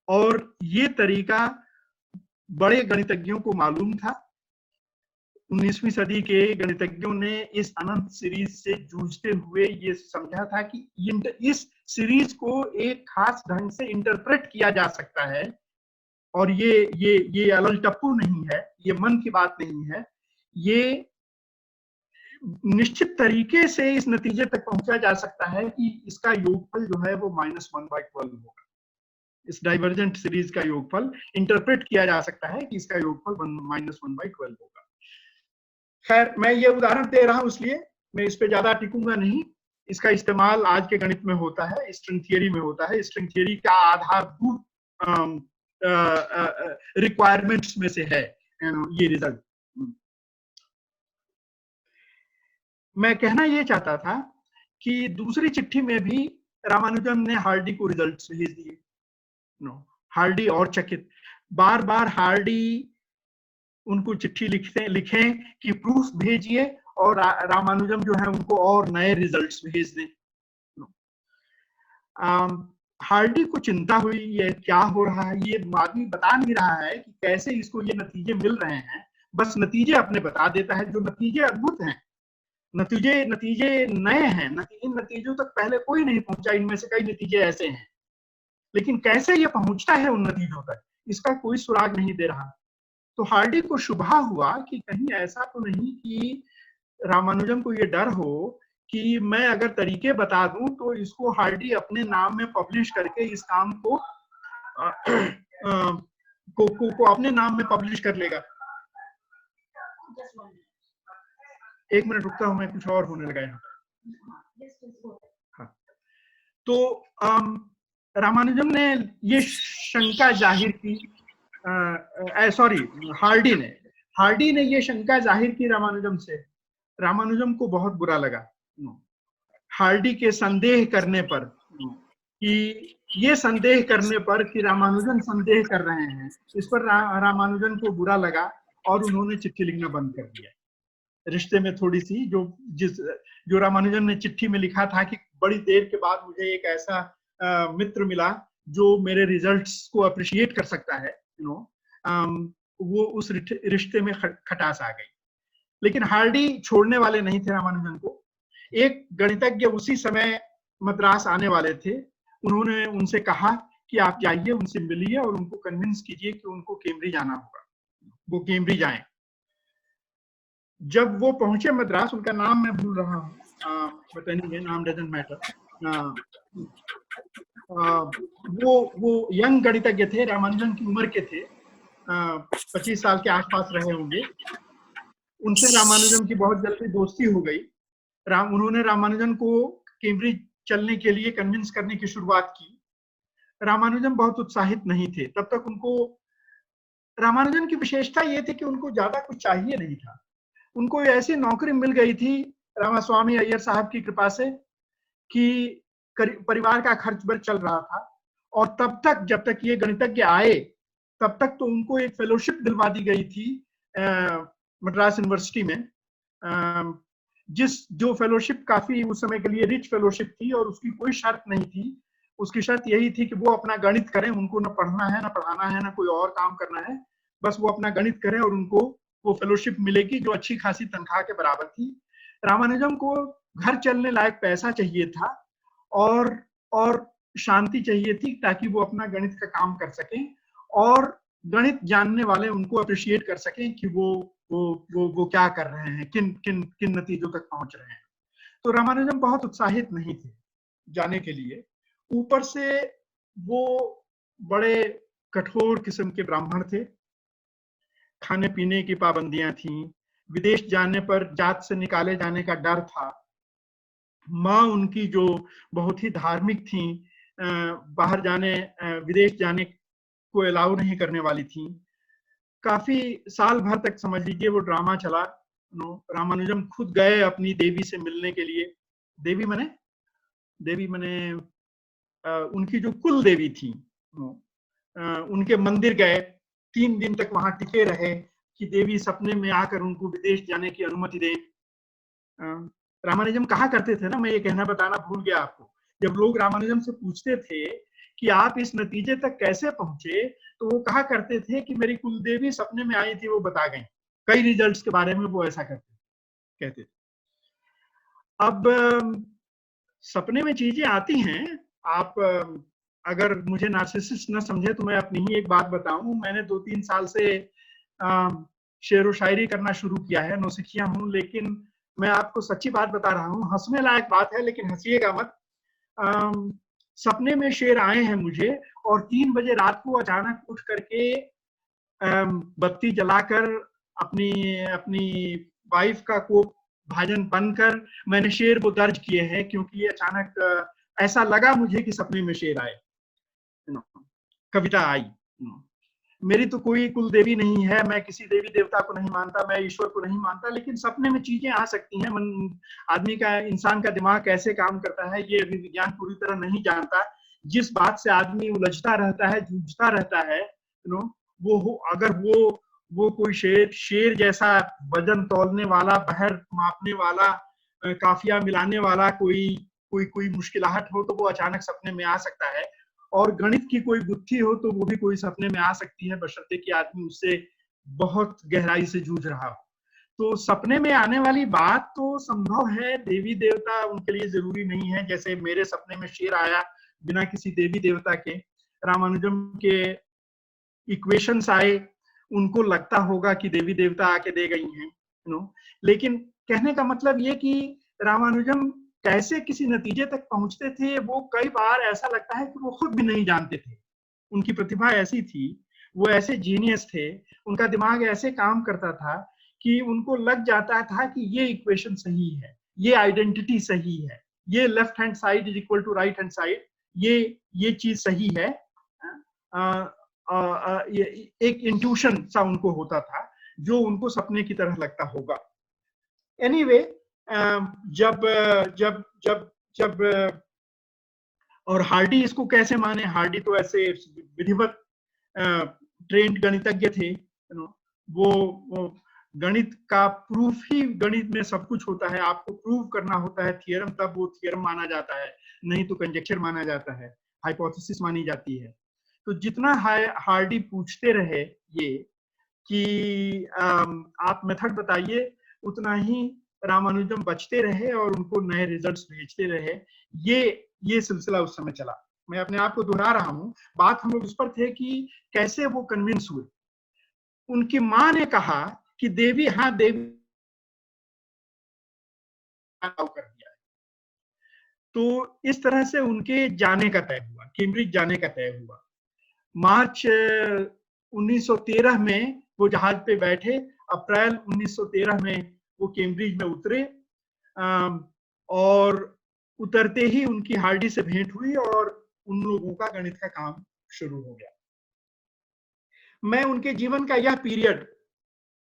और ये तरीका बड़े गणितज्ञों को मालूम था। 19वीं सदी के गणितज्ञों ने इस अनंत सीरीज से जूझते हुए ये समझा था कि इस सीरीज को एक खास ढंग से इंटरप्रेट किया जा सकता है, और ये अलल टप्पू नहीं है, ये मन की बात नहीं है, ये निश्चित तरीके से इस नतीजे तक पहुंचा जा सकता है कि इसका योगफल जो है वो -1/12 होगा। इस डाइवर्जेंट सीरीज का योगफल इंटरप्रेट किया जा सकता है कि इसका योगफल -1/12 होगा। खैर, मैं ये उदाहरण दे रहा हूं इसलिए मैं इस पे ज्यादा टिकूंगा नहीं। इसका इस्तेमाल आज के गणित में होता है, स्ट्रिंग थियरी में होता है। स्ट्रिंग थियरी का आधारभूत रिक्वायरमेंट्स में से है ये रिजल्ट। मैं कहना ये चाहता था कि दूसरी चिट्ठी में भी रामानुजम ने हार्डी को रिजल्ट्स भेज दिए। हार्डी और चकित, बार बार हार्डी उनको चिट्ठी लिखें कि प्रूफ भेजिए, और रामानुजम जो है उनको और नए रिजल्ट्स भेज दें। हार्डी को चिंता हुई, ये क्या हो रहा है, ये आदमी बता नहीं रहा है कि कैसे इसको ये नतीजे मिल रहे हैं, बस नतीजे अपने बता देता है, जो नतीजे अद्भुत हैं, नतीजे नए हैं, इन नतीजों तक पहले कोई नहीं पहुंचा, इनमें से कई नतीजे ऐसे हैं, लेकिन कैसे ये पहुंचता है उन नतीजों तक, इसका कोई सुराग नहीं दे रहा। तो हार्डी को शुभा हुआ कि कहीं ऐसा तो नहीं कि रामानुजन को ये डर हो कि मैं अगर तरीके बता दूं तो इसको हार्डी अपने नाम में पब्लिश करके इस काम को को अपने नाम में पब्लिश कर लेगा। एक मिनट रुकता हूं, मैं कुछ और होने लगा यहाँ। हाँ, तो रामानुजन ने ये शंका जाहिर की, हार्डी ने ये शंका जाहिर की रामानुजन से। रामानुजन को बहुत बुरा लगा हार्डी के संदेह करने पर, कि ये संदेह करने पर कि रामानुजन संदेह कर रहे हैं, इस पर रामानुजन को बुरा लगा और उन्होंने चिट्ठी लिखना बंद कर दिया। रिश्ते में थोड़ी सी जो रामानुजन ने चिट्ठी में लिखा था कि बड़ी देर के बाद मुझे एक ऐसा मित्र मिला जो मेरे रिजल्ट्स को अप्रिशिएट कर सकता है, वो उस रिश्ते में खटास आ गई। लेकिन हार्डी छोड़ने वाले नहीं थे रामानुजन को। एक गणितज्ञ उसी समय मद्रास आने वाले थे, उन्होंने उनसे कहा कि आप जाइए, उनसे मिलिए और उनको कन्विंस कीजिए कि उनको कैम्ब्रिज आना होगा। वो कैम्ब्रिज आए। जब वो पहुंचे मद्रास, उनका नाम मैं भूल रहा हूँ, पता नहीं है, नाम डजंट मैटर। वो यंग गणितज्ञ थे, रामानुजन की उम्र के थे, 25 साल के आसपास रहे होंगे। उनसे रामानुजन की बहुत जल्दी दोस्ती हो गई। उन्होंने रामानुजन को कैम्ब्रिज चलने के लिए कन्विंस करने की शुरुआत की। रामानुजन बहुत उत्साहित नहीं थे तब तक। उनको रामानुजन की विशेषता ये थी कि उनको ज्यादा कुछ चाहिए नहीं था। उनको ऐसी नौकरी मिल गई थी रामास्वामी अय्यर साहब की कृपा से कि परिवार का खर्च वर्च चल रहा था। और तब तक, जब तक ये गणितज्ञ आए, तब तक तो उनको एक फेलोशिप दिलवा दी गई थी मद्रास यूनिवर्सिटी में, जो फेलोशिप काफी उस समय के लिए रिच फेलोशिप थी और उसकी कोई शर्त नहीं थी। उसकी शर्त यही थी कि वो अपना गणित करें, उनको न पढ़ना है, न पढ़ाना है, न कोई और काम करना है, बस वो अपना गणित करें और उनको वो फेलोशिप मिलेगी जो अच्छी खासी तनख्वाह के बराबर थी। रामानुजन को घर चलने लायक पैसा चाहिए था और शांति चाहिए थी ताकि वो अपना गणित का काम कर सकें और गणित जानने वाले उनको अप्रिशिएट कर सकें कि वो क्या कर रहे हैं, किन नतीजों तक पहुंच रहे हैं। तो रामानुजन बहुत उत्साहित नहीं थे जाने के लिए। ऊपर से वो बड़े कठोर किस्म के ब्राह्मण थे, खाने पीने की पाबंदियां थीं, विदेश जाने पर जात से निकाले जाने का डर था। माँ उनकी जो बहुत ही धार्मिक थी, बाहर जाने, विदेश जाने को अलाउ नहीं करने वाली थी। काफी साल भर तक समझ लीजिए वो ड्रामा चला। रामानुजन खुद गए अपनी देवी से मिलने के लिए। देवी मने उनकी जो कुल देवी थी, उनके मंदिर गए, 3 दिन तक वहां टिके रहे कि देवी सपने में आकर उनको विदेश जाने की अनुमति दे। रामानुजन कहा करते थे ना, मैं ये कहना बताना भूल गया आपको, जब लोग रामानुजन से पूछते थे कि आप इस नतीजे तक कैसे पहुंचे, तो वो कहा करते थे कि मेरी कुल देवी सपने में आई थी, वो बता गई। कई रिजल्ट्स के बारे में वो ऐसा कहते थे। अब सपने में चीजें आती हैं। आप अगर मुझे नार्सिसिस्ट न समझे तो मैं अपनी ही एक बात बताऊं। मैंने 2-3 साल से शेर व शायरी करना शुरू किया है, नौसिखिया हूं, लेकिन मैं आपको सच्ची बात बता रहा हूं, हंसने लायक बात है लेकिन हंसिएगा मत। सपने में शेर आए हैं मुझे और 3 बजे रात को अचानक उठ करके बत्ती जलाकर अपनी वाइफ का कोप भाजन बनकर मैंने शेर वो दर्ज किए हैं, क्योंकि अचानक ऐसा लगा मुझे कि सपने में शेर आए, कविता आई। मेरी तो कोई कुल देवी नहीं है, मैं किसी देवी देवता को नहीं मानता, मैं ईश्वर को नहीं मानता, लेकिन सपने में चीजें आ सकती हैं। आदमी का, इंसान का दिमाग कैसे काम करता है ये विज्ञान पूरी तरह नहीं जानता। जिस बात से आदमी उलझता रहता है, जूझता रहता है, अगर वो कोई शेर जैसा वजन तौलने वाला, बहर मापने वाला, काफिया मिलाने वाला कोई मुश्किलाहट हो तो वो अचानक सपने में आ सकता है। और गणित की कोई गुत्थी हो तो वो भी कोई सपने में आ सकती है, बशर्ते कि आदमी उससे बहुत गहराई से जूझ रहा हो। तो सपने में आने वाली बात तो संभव है, देवी देवता उनके लिए जरूरी नहीं है। जैसे मेरे सपने में शेर आया बिना किसी देवी देवता के, रामानुजन के इक्वेशंस आए, उनको लगता होगा कि देवी देवता आके दे गई हैं, लेकिन कहने का मतलब ये कि रामानुजम कैसे किसी नतीजे तक पहुंचते थे, वो कई बार ऐसा लगता है कि वो खुद भी नहीं जानते थे। उनकी प्रतिभा ऐसी थी, वो ऐसे जीनियस थे, उनका दिमाग ऐसे काम करता था कि उनको लग जाता था कि ये इक्वेशन सही है, ये आइडेंटिटी सही है, ये left hand side is equal to right hand side, ये चीज सही है। एक इंट्यूशन सा उनको होता था जो उनको सपने की तरह लगता होगा। एनीवे, जब जब जब जब और हार्डी इसको कैसे माने, हार्डी तो ऐसे विधिवत ट्रेंड गणितज्ञ थे, वो गणित का प्रूफ ही, गणित में सब कुछ होता है, आपको प्रूव करना होता है थियरम, तब वो थियरम माना जाता है, नहीं तो कंजेक्चर माना जाता है, हाइपोथेसिस मानी जाती है। तो जितना हार्डी पूछते रहे ये कि आप मेथड बताइए, उतना ही रामानुजम बचते रहे और उनको नए रिजल्ट्स भेजते रहे। ये सिलसिला उस समय चला। मैं अपने आप को दोहरा रहा हूँ, बात हम लोग उस पर थे कि कैसे वो कन्विंस हुए। उनकी माँ ने कहा कि देवी, हाँ देवी कर दिया है। तो इस तरह से उनके जाने का तय हुआ, कैम्ब्रिज जाने का तय हुआ। मार्च 1913 में वो जहाज पे बैठे, अप्रैल 1913 में वो कैम्ब्रिज में उतरे, और उतरते ही उनकी हार्डी से भेंट हुई और उन लोगों का गणित का काम शुरू हो गया। मैं उनके जीवन का यह पीरियड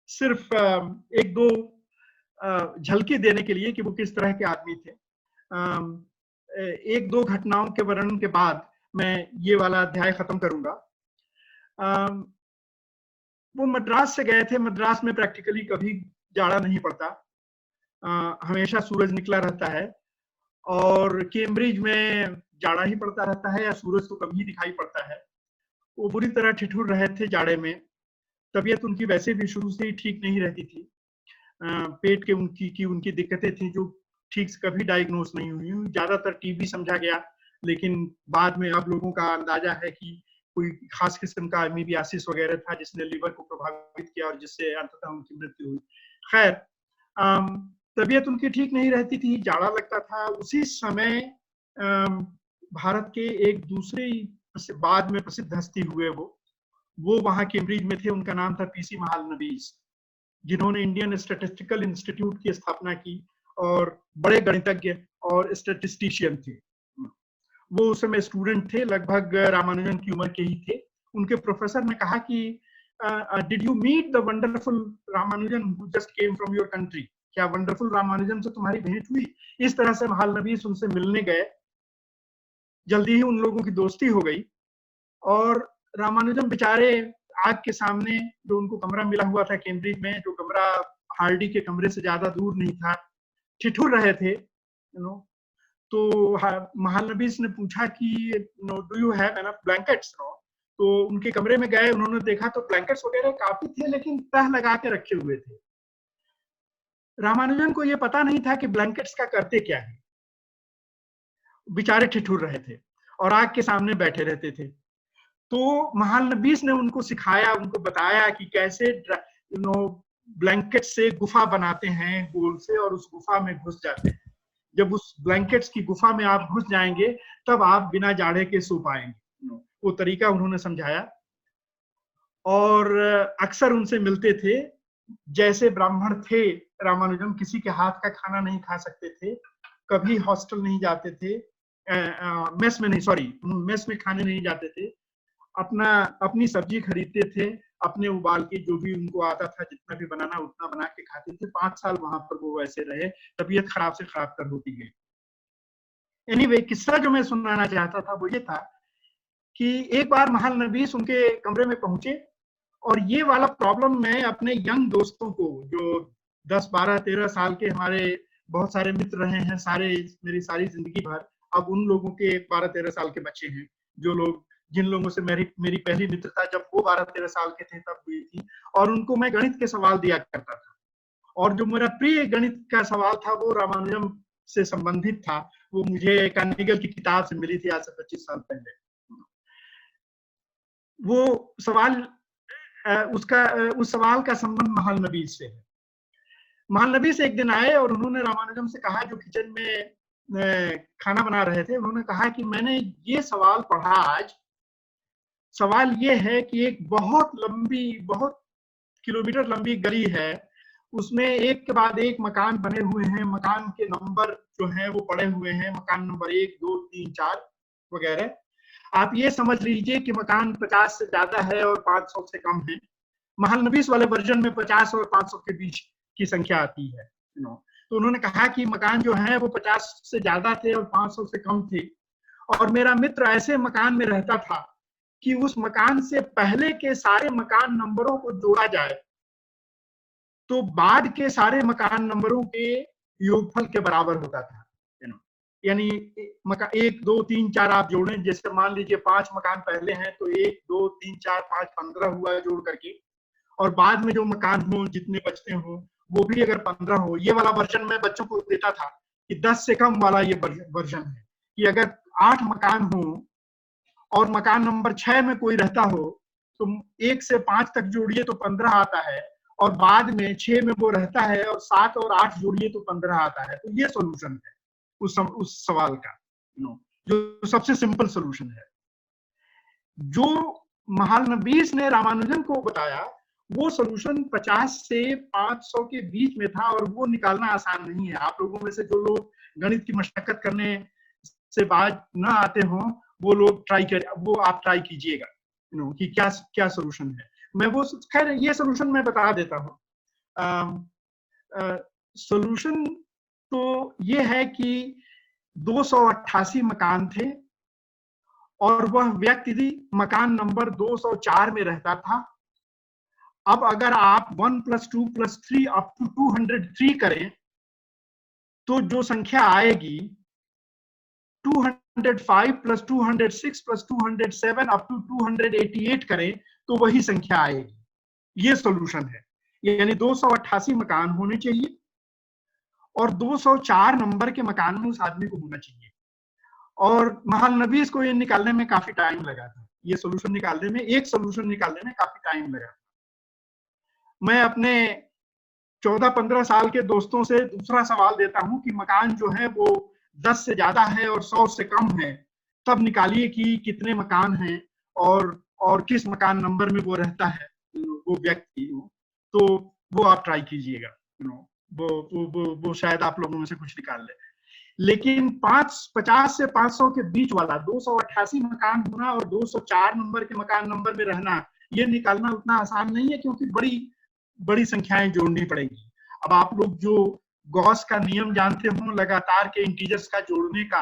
सिर्फ एक दो झलकी देने के लिए कि वो किस तरह के आदमी थे, एक दो घटनाओं के वर्णन के बाद मैं ये वाला अध्याय खत्म करूंगा। वो मद्रास से गए थे। मद्रास में प्रैक्टिकली कभी जाड़ा नहीं पड़ता, हमेशा सूरज निकला रहता है, और कैम्ब्रिज में जाड़ा ही पड़ता रहता है या सूरज तो कभी दिखाई पड़ता है। वो बुरी तरह ठिठुर रहे थे जाड़े में। तबीयत उनकी वैसे भी शुरू से ही ठीक नहीं रहती थी, पेट के उनकी दिक्कतें थी जो ठीक से कभी डायग्नोस नहीं हुई। ज्यादातर टीबी समझा गया, लेकिन बाद में अब लोगों का अंदाजा है कि कोई खास किस्म का अमीबियासिस वगैरह था जिसने लिवर को प्रभावित किया और जिससे अंततः उनकी मृत्यु हुई। खैर, तबीयत उनकी ठीक नहीं रहती थी, जाड़ा लगता था। उसी समय भारत के एक दूसरे बाद में प्रसिद्ध हस्ती हुए वो वहां कैम्ब्रिज में थे। उनका नाम था पीसी महालनबीस, जिन्होंने इंडियन स्टैटिस्टिकल इंस्टीट्यूट की स्थापना की और बड़े गणितज्ञ और स्टैटिस्टिशियन थे। वो उस समय स्टूडेंट थे, लगभग रामानुजन की उम्र के ही थे। उनके प्रोफेसर ने कहा कि did you meet the wonderful Ramanujan who just came from your country? क्या वंडरफुल रामानुजन से तुम्हारी भेंट हुई? इस तरह से महालनबीस उनसे मिलने गए। जल्दी ही उन लोगों की दोस्ती हो गई और रामानुजन बेचारे आग के सामने, जो उनको कमरा मिला हुआ था कैम्ब्रिज में, जो कमरा हार्डी के कमरे से ज्यादा दूर नहीं था, ठिठुर रहे थे। तो महालनबीस ने पूछा कि do you have enough blankets? तो उनके कमरे में गए, उन्होंने देखा तो ब्लैंकेट्स वगैरह काफी थे, लेकिन तह लगा के रखे हुए थे। रामानुजन को यह पता नहीं था कि ब्लैंकेट्स का करते क्या है। बेचारे ठिठुर रहे थे और आग के सामने बैठे रहते थे। तो महालनबीस ने उनको सिखाया, उनको बताया कि कैसे ब्लैंकेट से गुफा बनाते हैं गोल से और उस गुफा में घुस जाते हैं। जब उस ब्लैंकेट्स की गुफा में आप घुस जाएंगे तब आप बिना जाड़े के सो पाएंगे। वो तरीका उन्होंने समझाया और अक्सर उनसे मिलते थे। जैसे ब्राह्मण थे रामानुजन, किसी के हाथ का खाना नहीं खा सकते थे, कभी हॉस्टल नहीं जाते थे, मेस में खाने नहीं जाते थे, अपनी सब्जी खरीदते थे, अपने उबाल के जो भी उनको आता था जितना भी बनाना उतना बना के खाते थे। 5 साल वहां पर वो वैसे रहे, तबीयत खराब से खराब कर होती गई। एनीवे, किस्सा जो मैं सुनाना चाहता था वो ये था कि एक बार महालनबीस उनके कमरे में पहुंचे और ये वाला प्रॉब्लम मैं अपने यंग दोस्तों को, जो 10, 12, 13 साल के हमारे बहुत सारे मित्र रहे हैं मेरी सारी जिंदगी भर, अब उन लोगों के 12, 13 साल के बच्चे हैं, जिन लोगों से मेरी पहली मित्रता जब वो 12, 13 साल के थे तब हुई थी, और उनको मैं गणित के सवाल दिया करता था। और जो मेरा प्रिय गणित का सवाल था वो रामानुजन से संबंधित था। वो मुझे कार्नेगल की किताब से मिली थी आज से 25 साल पहले। वो सवाल उस सवाल का संबंध महालनबीस से है। महालनबीस एक दिन आए और उन्होंने रामानुजम से कहा, जो किचन में खाना बना रहे थे, उन्होंने कहा कि मैंने ये सवाल पढ़ा आज। सवाल ये है कि एक बहुत किलोमीटर लंबी गली है, उसमें एक के बाद एक मकान बने हुए हैं, मकान के नंबर जो हैं वो पड़े हुए हैं, मकान नंबर 1, 2, 3, 4 वगैरह। आप ये समझ लीजिए कि मकान 50 से ज्यादा है और 500 से कम है। महालनबीस वाले वर्जन में 50 और 500 के बीच की संख्या आती है। तो उन्होंने कहा कि मकान जो है वो 50 से ज्यादा थे और 500 से कम थे, और मेरा मित्र ऐसे मकान में रहता था कि उस मकान से पहले के सारे मकान नंबरों को जोड़ा जाए तो बाद के सारे मकान नंबरों के योगफल के बराबर होता था। यानी 1, 2, 3, 4 आप जोड़ें, जैसे मान लीजिए 5 मकान पहले हैं तो 1, 2, 3, 4, 5, 15 हुआ जोड़ करके, और बाद में जो मकान हो जितने बचते हो वो भी अगर 15 हो। ये वाला वर्जन मैं बच्चों को देता था कि 10 से कम वाला ये वर्जन है कि अगर 8 मकान हो और मकान नंबर 6 में कोई रहता हो तो 1 से 5 तक जोड़िए तो 15 आता है, और बाद में 6 में वो रहता है और 7 और 8 जोड़िए तो 15 आता है। तो ये सोल्यूशन है उस सवाल का, जो सबसे सिंपल सोल्यूशन है। जो महालनबीस ने रामानुजन को बताया वो सोल्यूशन 50 से 500 के बीच में था, और वो निकालना आसान नहीं है। आप लोगों में से जो लोग गणित की मशक्कत करने से बाज ना आते हो वो लोग आप ट्राई कीजिएगा कि क्या सोल्यूशन है। मैं वो खैर ये सोल्यूशन मैं बता देता हूँ। सोल्यूशन तो ये है कि 288 मकान थे और वह व्यक्ति मकान नंबर 204 में रहता था। अब अगर आप 1 + 2 + 3 अप टू 203 करें तो जो संख्या आएगी 205 + 206 + 207 अप टू 288 करें तो वही संख्या आएगी। ये सोल्यूशन है। यानी 288 मकान होने चाहिए और 204 नंबर के मकान में उस आदमी को होना चाहिए। और महालनबीस को ये निकालने में काफी टाइम लगा था। ये सोल्यूशन निकालने में, एक सोल्यूशन निकालने में काफी टाइम लगा। मैं अपने 14-15 साल के दोस्तों से दूसरा सवाल देता हूं कि मकान जो है वो 10 से ज्यादा है और 100 से कम है, तब निकालिए कि कितने मकान हैं और किस मकान नंबर में वो रहता है वो व्यक्ति। तो वो आप ट्राई कीजिएगा, वो शायद आप लोगों में से कुछ निकाल ले। लेकिन 50 से 500 के बीच वाला 288 मकान होना और 204 नंबर के मकान नंबर में रहना, ये निकालना उतना आसान नहीं है, क्योंकि बड़ी संख्याएं जोड़नी पड़ेगी। अब आप लोग जो गॉस का नियम जानते हो लगातार के इंटीजर्स का जोड़ने का,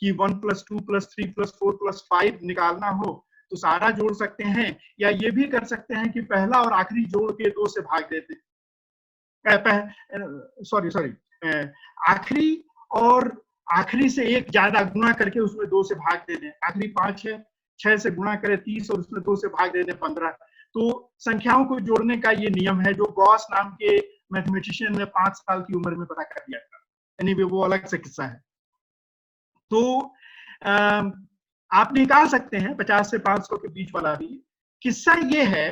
कि 1 + 2 + 3 + 4 + 5 निकालना हो तो सारा जोड़ सकते हैं, या ये भी कर सकते हैं कि पहला और आखिरी जोड़ के 2 से भाग देते हैं। आखिरी से एक ज्यादा गुणा करके उसमें 2 से भाग दे दें। आखिरी 5 है, 6 से गुणा करें 30 और उसमें 2 से भाग दे दें 15। तो संख्याओं को जोड़ने का ये नियम है जो गॉस नाम के मैथमेटिशियन ने 5 साल की उम्र में पता कर दिया था। एनीवे वो अलग से किस्सा है। तो आप निकाल सकते हैं 50 से 500 के बीच वाला भी। किस्सा ये है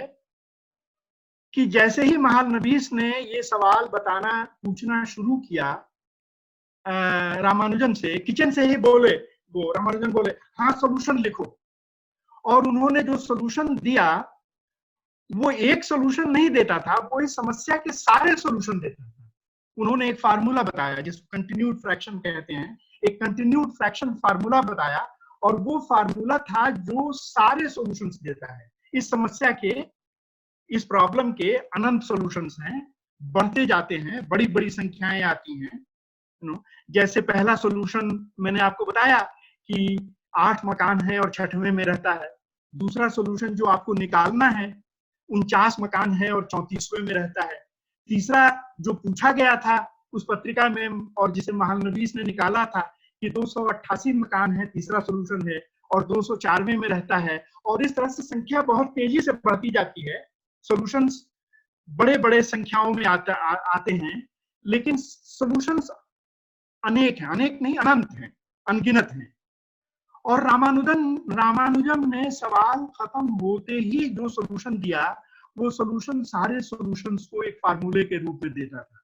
कि जैसे ही महालनबीस ने ये सवाल पूछना शुरू किया रामानुजन से, किचन से ही रामानुजन बोले हाँ सोल्यूशन लिखो। और उन्होंने जो सोल्यूशन दिया वो एक सोल्यूशन नहीं देता था, वो इस समस्या के सारे सोल्यूशन देता था। उन्होंने एक फार्मूला बताया जिसको कंटिन्यूड फ्रैक्शन कहते हैं, एक कंटिन्यूड फ्रैक्शन फार्मूला बताया, और वो फार्मूला था जो सारे सॉल्यूशंस देता है। इस समस्या के, इस प्रॉब्लम के अनंत सॉल्यूशंस हैं, बढ़ते जाते हैं, बड़ी बड़ी संख्याएं आती हैं। जैसे पहला सॉल्यूशन मैंने आपको बताया कि 8 मकान है और 6वें में रहता है। दूसरा सॉल्यूशन जो आपको निकालना है 49 मकान है और 34वें में रहता है। तीसरा जो पूछा गया था उस पत्रिका में और जिसे महालनबीस ने निकाला था कि 288 मकान है, तीसरा सॉल्यूशन है, और 204वें में रहता है। और इस तरह से संख्या बहुत तेजी से बढ़ती जाती है। सॉल्यूशंस बड़े बड़े संख्याओं में आते हैं, लेकिन सॉल्यूशंस अनेक हैं, अनेक नहीं अनंत हैं, अनगिनत हैं। और रामानुजन ने सवाल खत्म होते ही जो सॉल्यूशन दिया वो सोल्यूशन सारे सॉल्यूशंस को एक फार्मूले के रूप में देता था।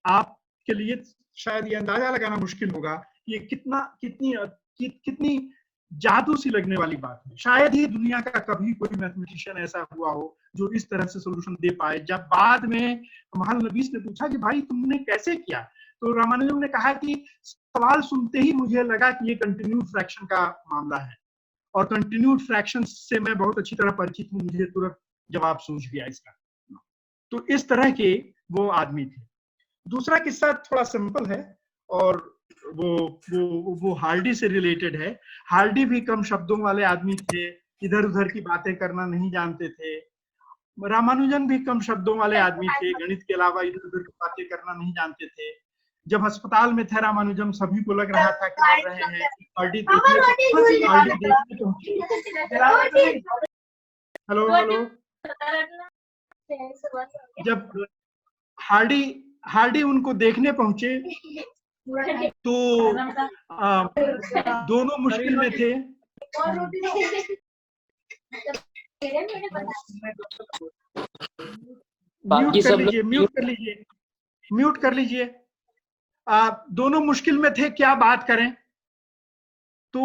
आपके लिए शायद ये अंदाजा लगाना मुश्किल होगा कि ये कितनी जादू सी लगने वाली बात है। शायद ही दुनिया का कभी कोई मैथमेटिशियन ऐसा हुआ हो जो इस तरह से सॉल्यूशन दे पाए। जब बाद में महालनबीस ने पूछा कि भाई तुमने कैसे किया, तो रामानुजन ने कहा कि सवाल सुनते ही मुझे लगा कि ये कंटिन्यूड फ्रैक्शन का मामला है, और कंटिन्यूड फ्रैक्शन से मैं बहुत अच्छी तरह परिचित हूँ, मुझे तुरंत जवाब सूझ गया इसका। तो इस तरह के वो आदमी थे। दूसरा किस्सा थोड़ा सिंपल है और वो हार्डी से रिलेटेड है। हार्डी भी कम शब्दों वाले आदमी थे, इधर उधर की बातें करना नहीं जानते थे। रामानुजन भी कम शब्दों वाले आदमी थे, गणित के अलावा इधर उधर की बातें करना नहीं जानते थे। जब अस्पताल में थे रामानुजन, सभी को लग रहा था कि मर रहे हैं। हार्डी देखने पहुंचे। Hello hello. जब हार्डी उनको देखने पहुंचे तो दोनों मुश्किल में थे। म्यूट कर लीजिए। दोनों मुश्किल में थे, क्या बात करें। तो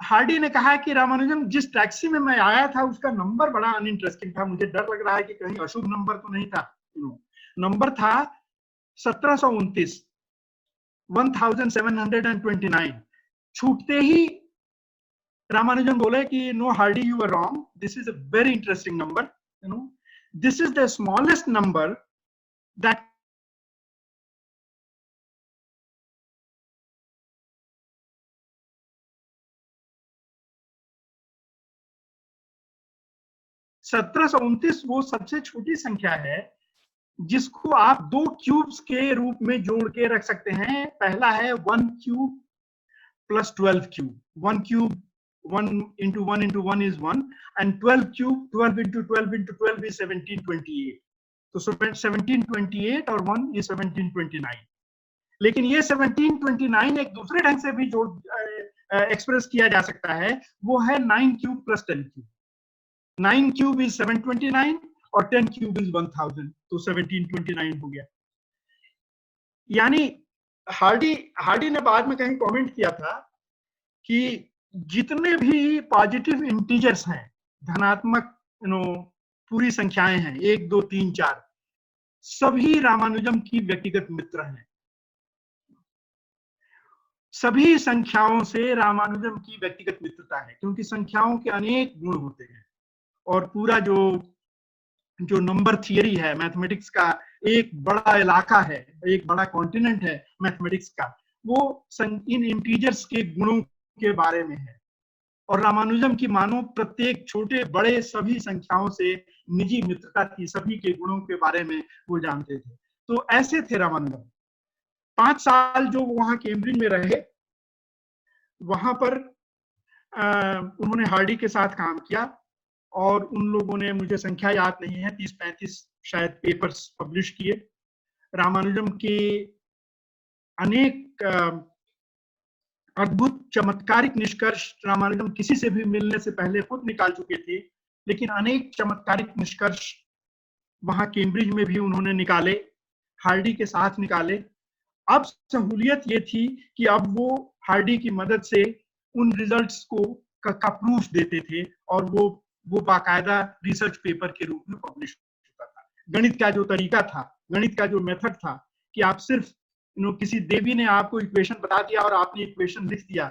हार्डी ने कहा कि रामानुजन, जिस टैक्सी में मैं आया था उसका नंबर बड़ा अनइंटरेस्टिंग था, मुझे डर लग रहा है कि कहीं अशुभ नंबर तो नहीं था। नंबर था 1729, 1729। छूटते ही रामानुजन बोले कि no Hardy, you are wrong, this is a very interesting number, this is the smallest number that (1729) वो सबसे छोटी संख्या है जिसको आप दो क्यूब्स के रूप में जोड़ के रख सकते हैं। पहला है 1 cube plus 12 cube. 1 cube 1 into 1 into 1 is 1, and 12 cube 12 into 12 into 12 is 1728. तो 1728 और 1 is 1729। लेकिन ये 1729 एक दूसरे ढंग से भी जोड़ एक्सप्रेस किया जा सकता है, वो है 9 cube plus 10 cube. 9 cube is 729 और 10 क्यूब इज 1000, तो 1729 हो गया। यानी हार्डी ने बाद में कहीं कमेंट किया था कि जितने भी पॉजिटिव इंटीजर्स हैं, धनात्मक पूरी संख्याएं हैं, 1 2 3 4, सभी रामानुजम की व्यक्तिगत मित्र हैं। सभी संख्याओं से रामानुजम की व्यक्तिगत मित्रता है, क्योंकि संख्याओं के अनेक गुण होते हैं। और पूरा जो नंबर थियरी है मैथमेटिक्स का, एक बड़ा इलाका है, एक बड़ा कॉन्टिनेंट है मैथमेटिक्स का, वो इन इंटीजर्स के गुणों के बारे में है। और रामानुजम की मानो प्रत्येक छोटे बड़े सभी संख्याओं से निजी मित्रता थी, सभी के गुणों के बारे में वो जानते थे। तो ऐसे थे रामानुजम। 5 साल जो वहां कैम्ब्रिज में रहे, वहां पर उन्होंने हार्डी के साथ काम किया, और उन लोगों ने, मुझे संख्या याद नहीं है, 30-35 शायद पेपर्स पब्लिश किए। रामानुजम के अनेक अद्भुत चमत्कारिक निष्कर्ष रामानुजम किसी से भी मिलने से पहले खुद निकाल चुके थे, लेकिन अनेक चमत्कारिक निष्कर्ष वहां कैम्ब्रिज में भी उन्होंने निकाले, हार्डी के साथ निकाले। अब सहूलियत ये थी कि अब वो हार्डी की मदद से उन रिजल्ट्स को का प्रूफ देते थे, और वो बाकायदा रिसर्च पेपर के रूप में पब्लिश होता था। गणित का जो तरीका था, गणित का जो मेथड था, कि आप सिर्फ किसी देवी ने आपको इक्वेशन बता दिया और आपने इक्वेशन लिख दिया,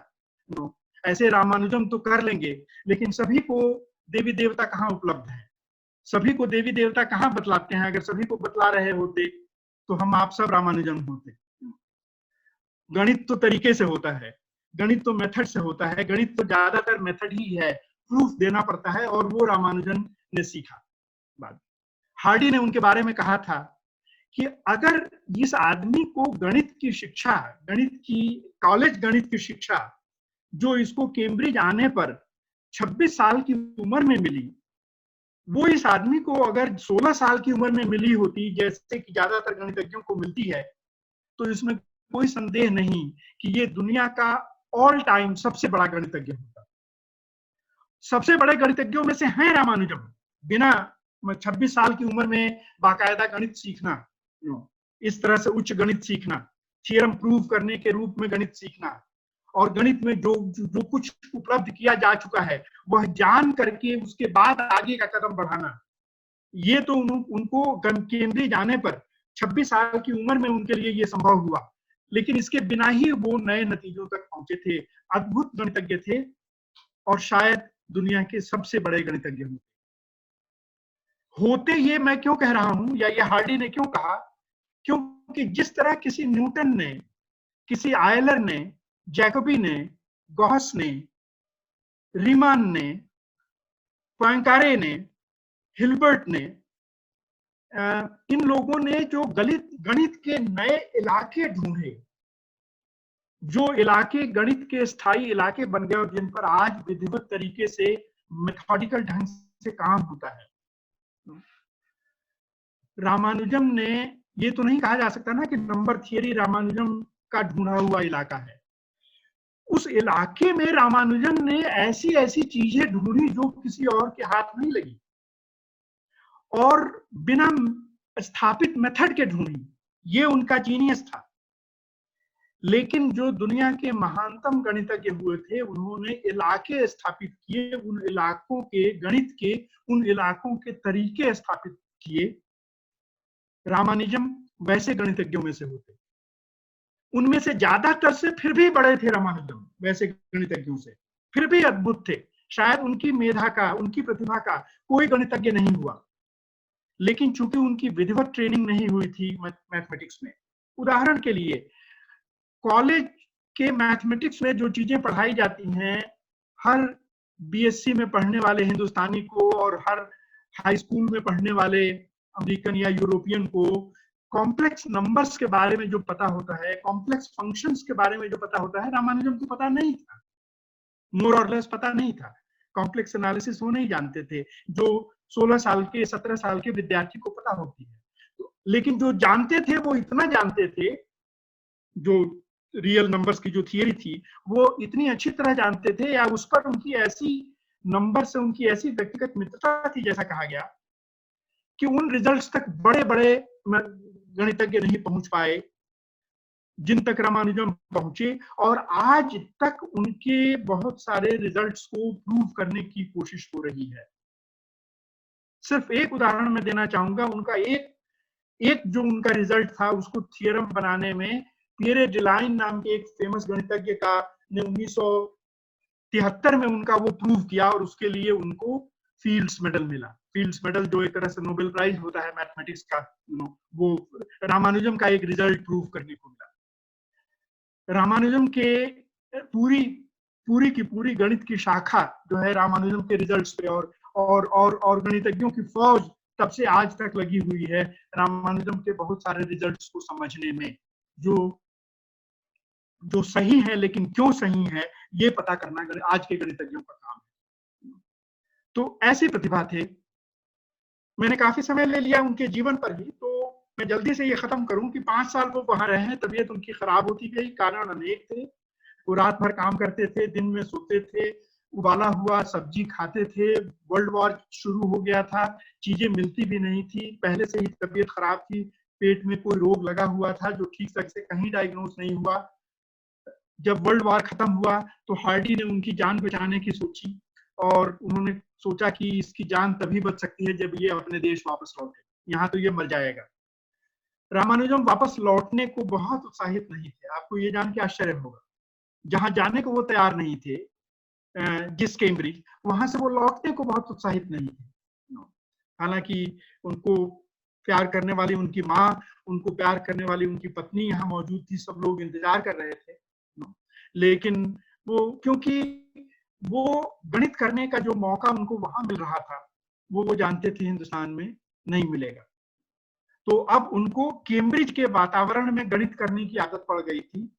ऐसे रामानुजम तो कर लेंगे, लेकिन सभी को देवी देवता कहाँ उपलब्ध है, सभी को देवी देवता कहाँ बतलाते हैं। अगर सभी को बतला रहे होते तो हम आप सब रामानुजम होते। गणित तो तरीके से होता है, गणित तो मेथड से होता है, गणित तो ज्यादातर मेथड ही है, प्रूफ देना पड़ता है, और वो रामानुजन ने सीखा। बाद हार्डी ने उनके बारे में कहा था कि अगर इस आदमी को गणित की शिक्षा, कॉलेज गणित की शिक्षा जो इसको कैम्ब्रिज आने पर 26 साल की उम्र में मिली, वो इस आदमी को अगर 16 साल की उम्र में मिली होती, जैसे कि ज्यादातर गणितज्ञों को मिलती है, तो इसमें कोई संदेह नहीं कि ये दुनिया का ऑल टाइम सबसे बड़ा गणितज्ञ होता। सबसे बड़े गणितज्ञों में से हैं रामानुजम, बिना 26 साल की उम्र में बाकायदा गणित सीखना, इस तरह से उच्च गणित सीखना, थियरम प्रूव करने के रूप में गणित सीखना, और गणित में जो कुछ उपलब्ध किया जा चुका है वह जान करके उसके बाद आगे का कदम बढ़ाना, ये तो उनको केंद्रीय जाने पर 26 साल की उम्र में उनके लिए ये संभव हुआ। लेकिन इसके बिना ही वो नए नतीजों तक पहुंचे थे। अद्भुत गणितज्ञ थे और शायद दुनिया के सबसे बड़े गणितज्ञ होते। ये मैं क्यों कह रहा हूं, या ये हार्डी ने क्यों कहा, क्योंकि जिस तरह किसी न्यूटन ने, किसी आयलर ने, जैकोबी ने, गॉस ने, रीमान ने, पोइंकारे ने, हिल्बर्ट ने, इन लोगों ने जो गणित के नए इलाके ढूंढे, जो इलाके गणित के स्थायी इलाके बन गए और जिन पर आज विधिवत तरीके से मेथोडिकल ढंग से काम होता है। रामानुजम ने, ये तो नहीं कहा जा सकता ना कि नंबर थियरी रामानुजम का ढूंढा हुआ इलाका है। उस इलाके में रामानुजन ने ऐसी ऐसी चीजें ढूंढी जो किसी और के हाथ नहीं लगी, और बिना स्थापित मेथड के ढूंढी। ये उनका जीनियस था। लेकिन जो दुनिया के महानतम गणितज्ञ हुए थे, उन्होंने इलाके स्थापित किए, उन इलाकों के गणित के, उन इलाकों के तरीके स्थापित किए। रामानुजम वैसे गणितज्ञों में से होते, उनमें से ज्यादातर से फिर भी बड़े थे रामानुजम, वैसे गणितज्ञों से फिर भी अद्भुत थे। शायद उनकी मेधा का, उनकी प्रतिभा का कोई गणितज्ञ नहीं हुआ। लेकिन चूंकि उनकी विधिवत ट्रेनिंग नहीं हुई थी मैथमेटिक्स में, उदाहरण के लिए कॉलेज के मैथमेटिक्स में जो चीजें पढ़ाई जाती हैं, हर बीएससी में पढ़ने वाले हिंदुस्तानी को और हर हाई स्कूल में पढ़ने वाले अमेरिकन या यूरोपियन को कॉम्प्लेक्स नंबर्स के बारे में जो पता होता है, कॉम्प्लेक्स फंक्शंस के बारे में जो पता होता है, रामानुजम को पता नहीं था, मोर और लेस पता नहीं था। कॉम्प्लेक्स एनालिसिस वो नहीं जानते थे, जो 16 साल के 17 साल के विद्यार्थी को पता होती है। लेकिन जो जानते थे वो इतना जानते थे, जो रियल नंबर्स की जो थियरी थी वो इतनी अच्छी तरह जानते थे, या उस पर उनकी ऐसी नंबर से उनकी ऐसी व्यक्तिगत मित्रता थी, जैसा कहा गया, कि उन रिजल्ट्स तक बड़े बड़े गणितज्ञ नहीं पहुंच पाए जिन तक रामानुजम पहुंचे। और आज तक उनके बहुत सारे रिजल्ट्स को प्रूव करने की कोशिश हो रही है। सिर्फ एक उदाहरण मैं देना चाहूंगा। उनका एक जो उनका रिजल्ट था, उसको थियरम बनाने में पियरे डिलाइन नाम के एक फेमस गणितज्ञ का ने 1973 में उनका वो प्रूव किया, और उसके लिए उनको फील्ड्स मेडल मिला। फील्ड्स मेडल जो एक तरह से नोबेल प्राइज होता है मैथमेटिक्स का, वो रामानुजम का एक रिजल्ट प्रूव करने को मिला। रामानुजम के पूरी की पूरी गणित की शाखा जो है रामानुजम के रिजल्ट्स पे, और गणितज्ञों की फौज तब से आज तक लगी हुई है रामानुजम के बहुत सारे रिजल्ट्स को समझने में, जो सही है, लेकिन क्यों सही है ये पता करना आज के गणितज्ञों का काम है। तो ऐसी प्रतिभा थे। मैंने काफी समय ले लिया उनके जीवन पर ही, तो मैं जल्दी से ये खत्म करूं कि 5 साल वो वहां रहे, तबीयत उनकी खराब होती गई। कारण अनेक थे। वो रात भर काम करते थे, दिन में सोते थे, उबाला हुआ सब्जी खाते थे। वर्ल्ड वॉर शुरू हो गया था, चीजें मिलती भी नहीं थी, पहले से ही तबीयत खराब थी, पेट में कोई रोग लगा हुआ था जो ठीक से कहीं डायग्नोज नहीं हुआ। जब वर्ल्ड वॉर खत्म हुआ तो हार्डी ने उनकी जान बचाने की सोची, और उन्होंने सोचा कि इसकी जान तभी बच सकती है जब ये अपने देश वापस लौटे, यहाँ तो ये मर जाएगा। रामानुजम वापस लौटने को बहुत उत्साहित नहीं थे। आपको ये जान के आश्चर्य होगा, जहां जाने को वो तैयार नहीं थे, जिस कैम्ब्रिज, वहां से वो लौटने को बहुत उत्साहित नहीं थे। हालांकि उनको प्यार करने वाली उनकी माँ, उनको प्यार करने वाली उनकी पत्नी यहाँ मौजूद थी, सब लोग इंतजार कर रहे थे। लेकिन वो, क्योंकि वो गणित करने का जो मौका उनको वहां मिल रहा था, वो जानते थे हिंदुस्तान में नहीं मिलेगा। तो अब उनको कैम्ब्रिज के वातावरण में गणित करने की आदत पड़ गई थी,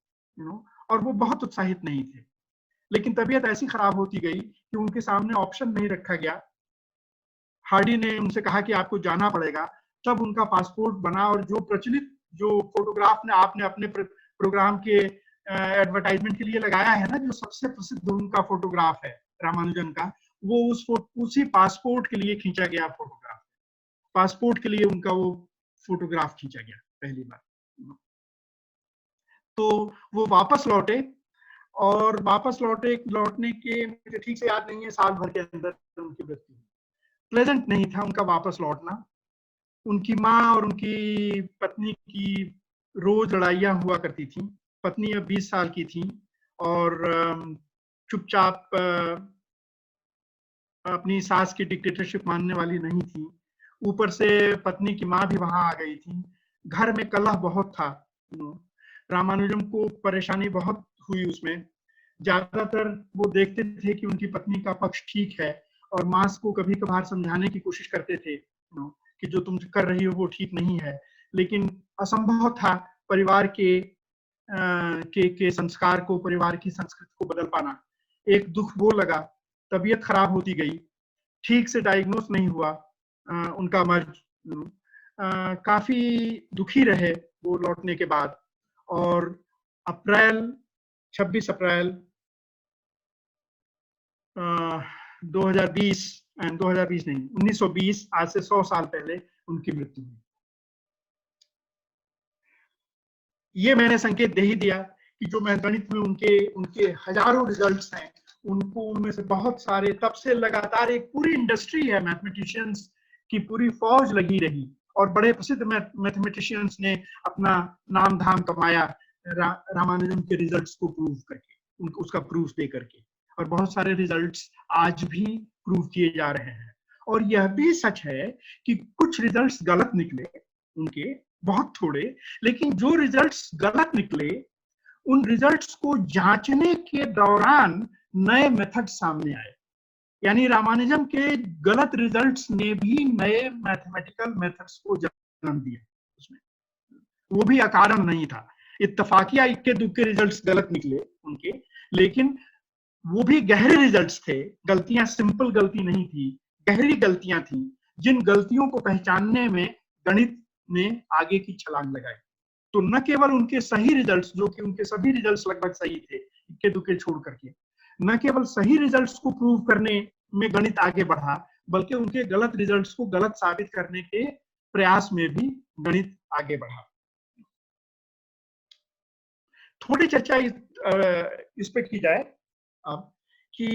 और वो बहुत उत्साहित नहीं थे। लेकिन तबीयत ऐसी खराब होती गई कि उनके सामने ऑप्शन नहीं रखा गया। हार्डी ने उनसे कहा कि आपको जाना पड़ेगा। तब उनका पासपोर्ट बना, और जो प्रचलित जो फोटोग्राफ ने आपने अपने प्रोग्राम के एडवर्टाइजमेंट के लिए लगाया है ना, जो सबसे प्रसिद्ध उनका फोटोग्राफ है रामानुजन का, वो उसी पासपोर्ट के लिए खींचा गया फोटोग्राफ। पासपोर्ट के लिए उनका वो फोटोग्राफ खींचा गया पहली बार। तो वो वापस लौटे, और वापस लौटने के मुझे ठीक से याद नहीं है, साल भर के अंदर उनकी मृत्यु। प्लेजेंट नहीं था उनका वापस लौटना। उनकी माँ और उनकी पत्नी की रोज लड़ाइयाँ हुआ करती थी। पत्नी अब 20 साल की थी और चुपचाप अपनी सास की डिक्टेटरशिप मानने वाली नहीं थी। ऊपर से पत्नी की माँ भी वहां आ गई थी। घर में कलह बहुत था। रामानुजम को परेशानी बहुत हुई उसमें। ज्यादातर वो देखते थे कि उनकी पत्नी का पक्ष ठीक है, और माँ को कभी कभार समझाने की कोशिश करते थे कि जो तुम कर रही हो वो ठीक नहीं है, लेकिन असंभव था परिवार के संस्कार को, परिवार की संस्कृति को बदल पाना। एक दुख वो लगा, तबीयत खराब होती गई, ठीक से डायग्नोस नहीं हुआ उनका मर्ज। काफी दुखी रहे वो लौटने के बाद। और 26 अप्रैल 2020 नहीं, 1920, आज से 100 साल पहले उनकी मृत्यु हुई। ये मैंने संकेत दे ही दिया कि जो गणित में उनके हजारों रिजल्ट्स हैं, उनको उनमें से बहुत सारे, तब से लगातार एक पूरी इंडस्ट्री है, मैथमेटिशियंस की पूरी फौज लगी रही, और बड़े प्रसिद्ध मैथमेटिशियंस ने अपना नाम धाम कमाया रामानुजम के रिजल्ट्स को प्रूव करके, उसका प्रूफ दे करके। और बहुत सारे रिजल्ट्स आज भी प्रूव किए जा रहे हैं। और यह भी सच है कि कुछ रिजल्ट्स गलत निकले उनके, बहुत थोड़े, लेकिन जो रिजल्ट्स गलत निकले उन रिजल्ट्स को जांचने के दौरान नए मेथड सामने आए। यानी रामानुजम के गलत रिजल्ट्स ने भी नए मैथमेटिकल मेथड्स को जन्म दिया। उसमें वो भी अकारण नहीं था, इत्तफाकिया इक्के दुक्के रिजल्ट्स गलत निकले उनके, लेकिन वो भी गहरे रिजल्ट्स थे। गलतियां सिंपल गलती नहीं थी, गहरी गलतियां थी, जिन गलतियों को पहचानने में गणित ने आगे की छलांग लगाई। तो न केवल उनके सही रिजल्ट्स, जो कि उनके सभी रिजल्ट्स लगभग सही थे इक्के दुक्के छोड़ करके, न केवल सही रिजल्ट्स को प्रूव करने में गणित आगे बढ़ा, बल्कि उनके गलत रिजल्ट्स को गलत साबित करने के प्रयास में भी गणित आगे बढ़ा। थोड़ी चर्चा इस पे की जाए अब कि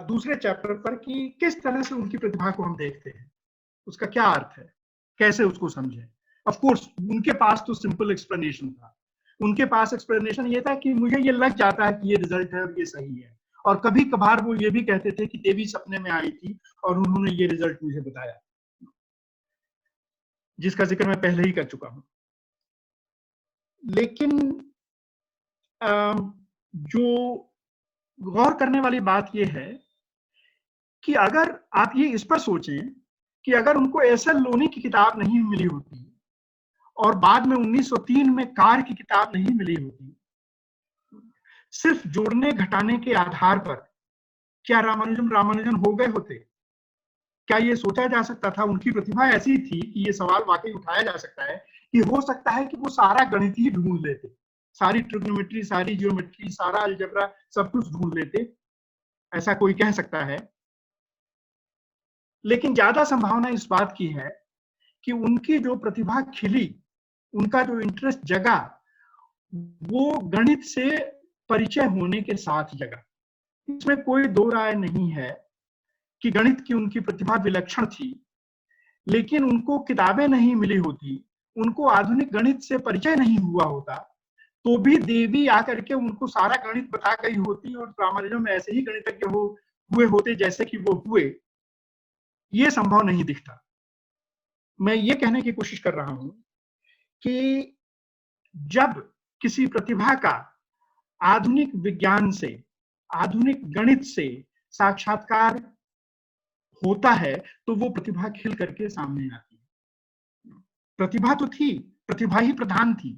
दूसरे चैप्टर पर कि किस तरह से उनकी प्रतिभा को हम देखते हैं, उसका क्या अर्थ है, कैसे उसको समझें। ऑफ कोर्स उनके पास तो सिंपल एक्सप्लेनेशन था। उनके पास एक्सप्लेनेशन ये था कि मुझे ये लग जाता है कि ये रिजल्ट है और ये सही है। और कभी कभार वो ये भी कहते थे कि देवी सपने में आई थी और उन्होंने ये रिजल्ट मुझे बताया, जिसका जिक्र मैं पहले ही कर चुका हूं। लेकिन जो गौर करने वाली बात यह है कि अगर आप ये इस पर सोचें कि अगर उनको एस.एल. लोनी की किताब नहीं मिली होती और बाद में 1903 में कार की किताब नहीं मिली होती, सिर्फ जोड़ने घटाने के आधार पर क्या रामानुजन हो गए होते? क्या ये सोचा जा सकता था? उनकी प्रतिभा ऐसी थी कि ये सवाल वाकई उठाया जा सकता है कि हो सकता है कि वो सारा गणित ही ढूंढ लेते, सारी ट्रिग्नोमेट्री, सारी जियोमेट्री, सारा अलजेब्रा, सब कुछ ढूंढ लेते। ऐसा कोई कह सकता है। लेकिन ज्यादा संभावना इस बात की है कि उनकी जो प्रतिभा खिली, उनका जो इंटरेस्ट जगा, वो गणित से परिचय होने के साथ जगा। इसमें कोई दो राय नहीं है कि गणित की उनकी प्रतिभा विलक्षण थी, लेकिन उनको किताबें नहीं मिली होती, उनको आधुनिक गणित से परिचय नहीं हुआ होता, तो भी देवी आकर के उनको सारा गणित बता गई होती और रामानुजम ऐसे ही गणितज्ञ हुए होते जैसे कि वो हुए। ये संभव नहीं दिखता। मैं ये कहने की कोशिश कर रहा हूं कि जब किसी प्रतिभा का आधुनिक विज्ञान से, आधुनिक गणित से साक्षात्कार होता है तो वो प्रतिभा खिल करके सामने आती है। प्रतिभा तो थी, प्रतिभा ही प्रधान थी,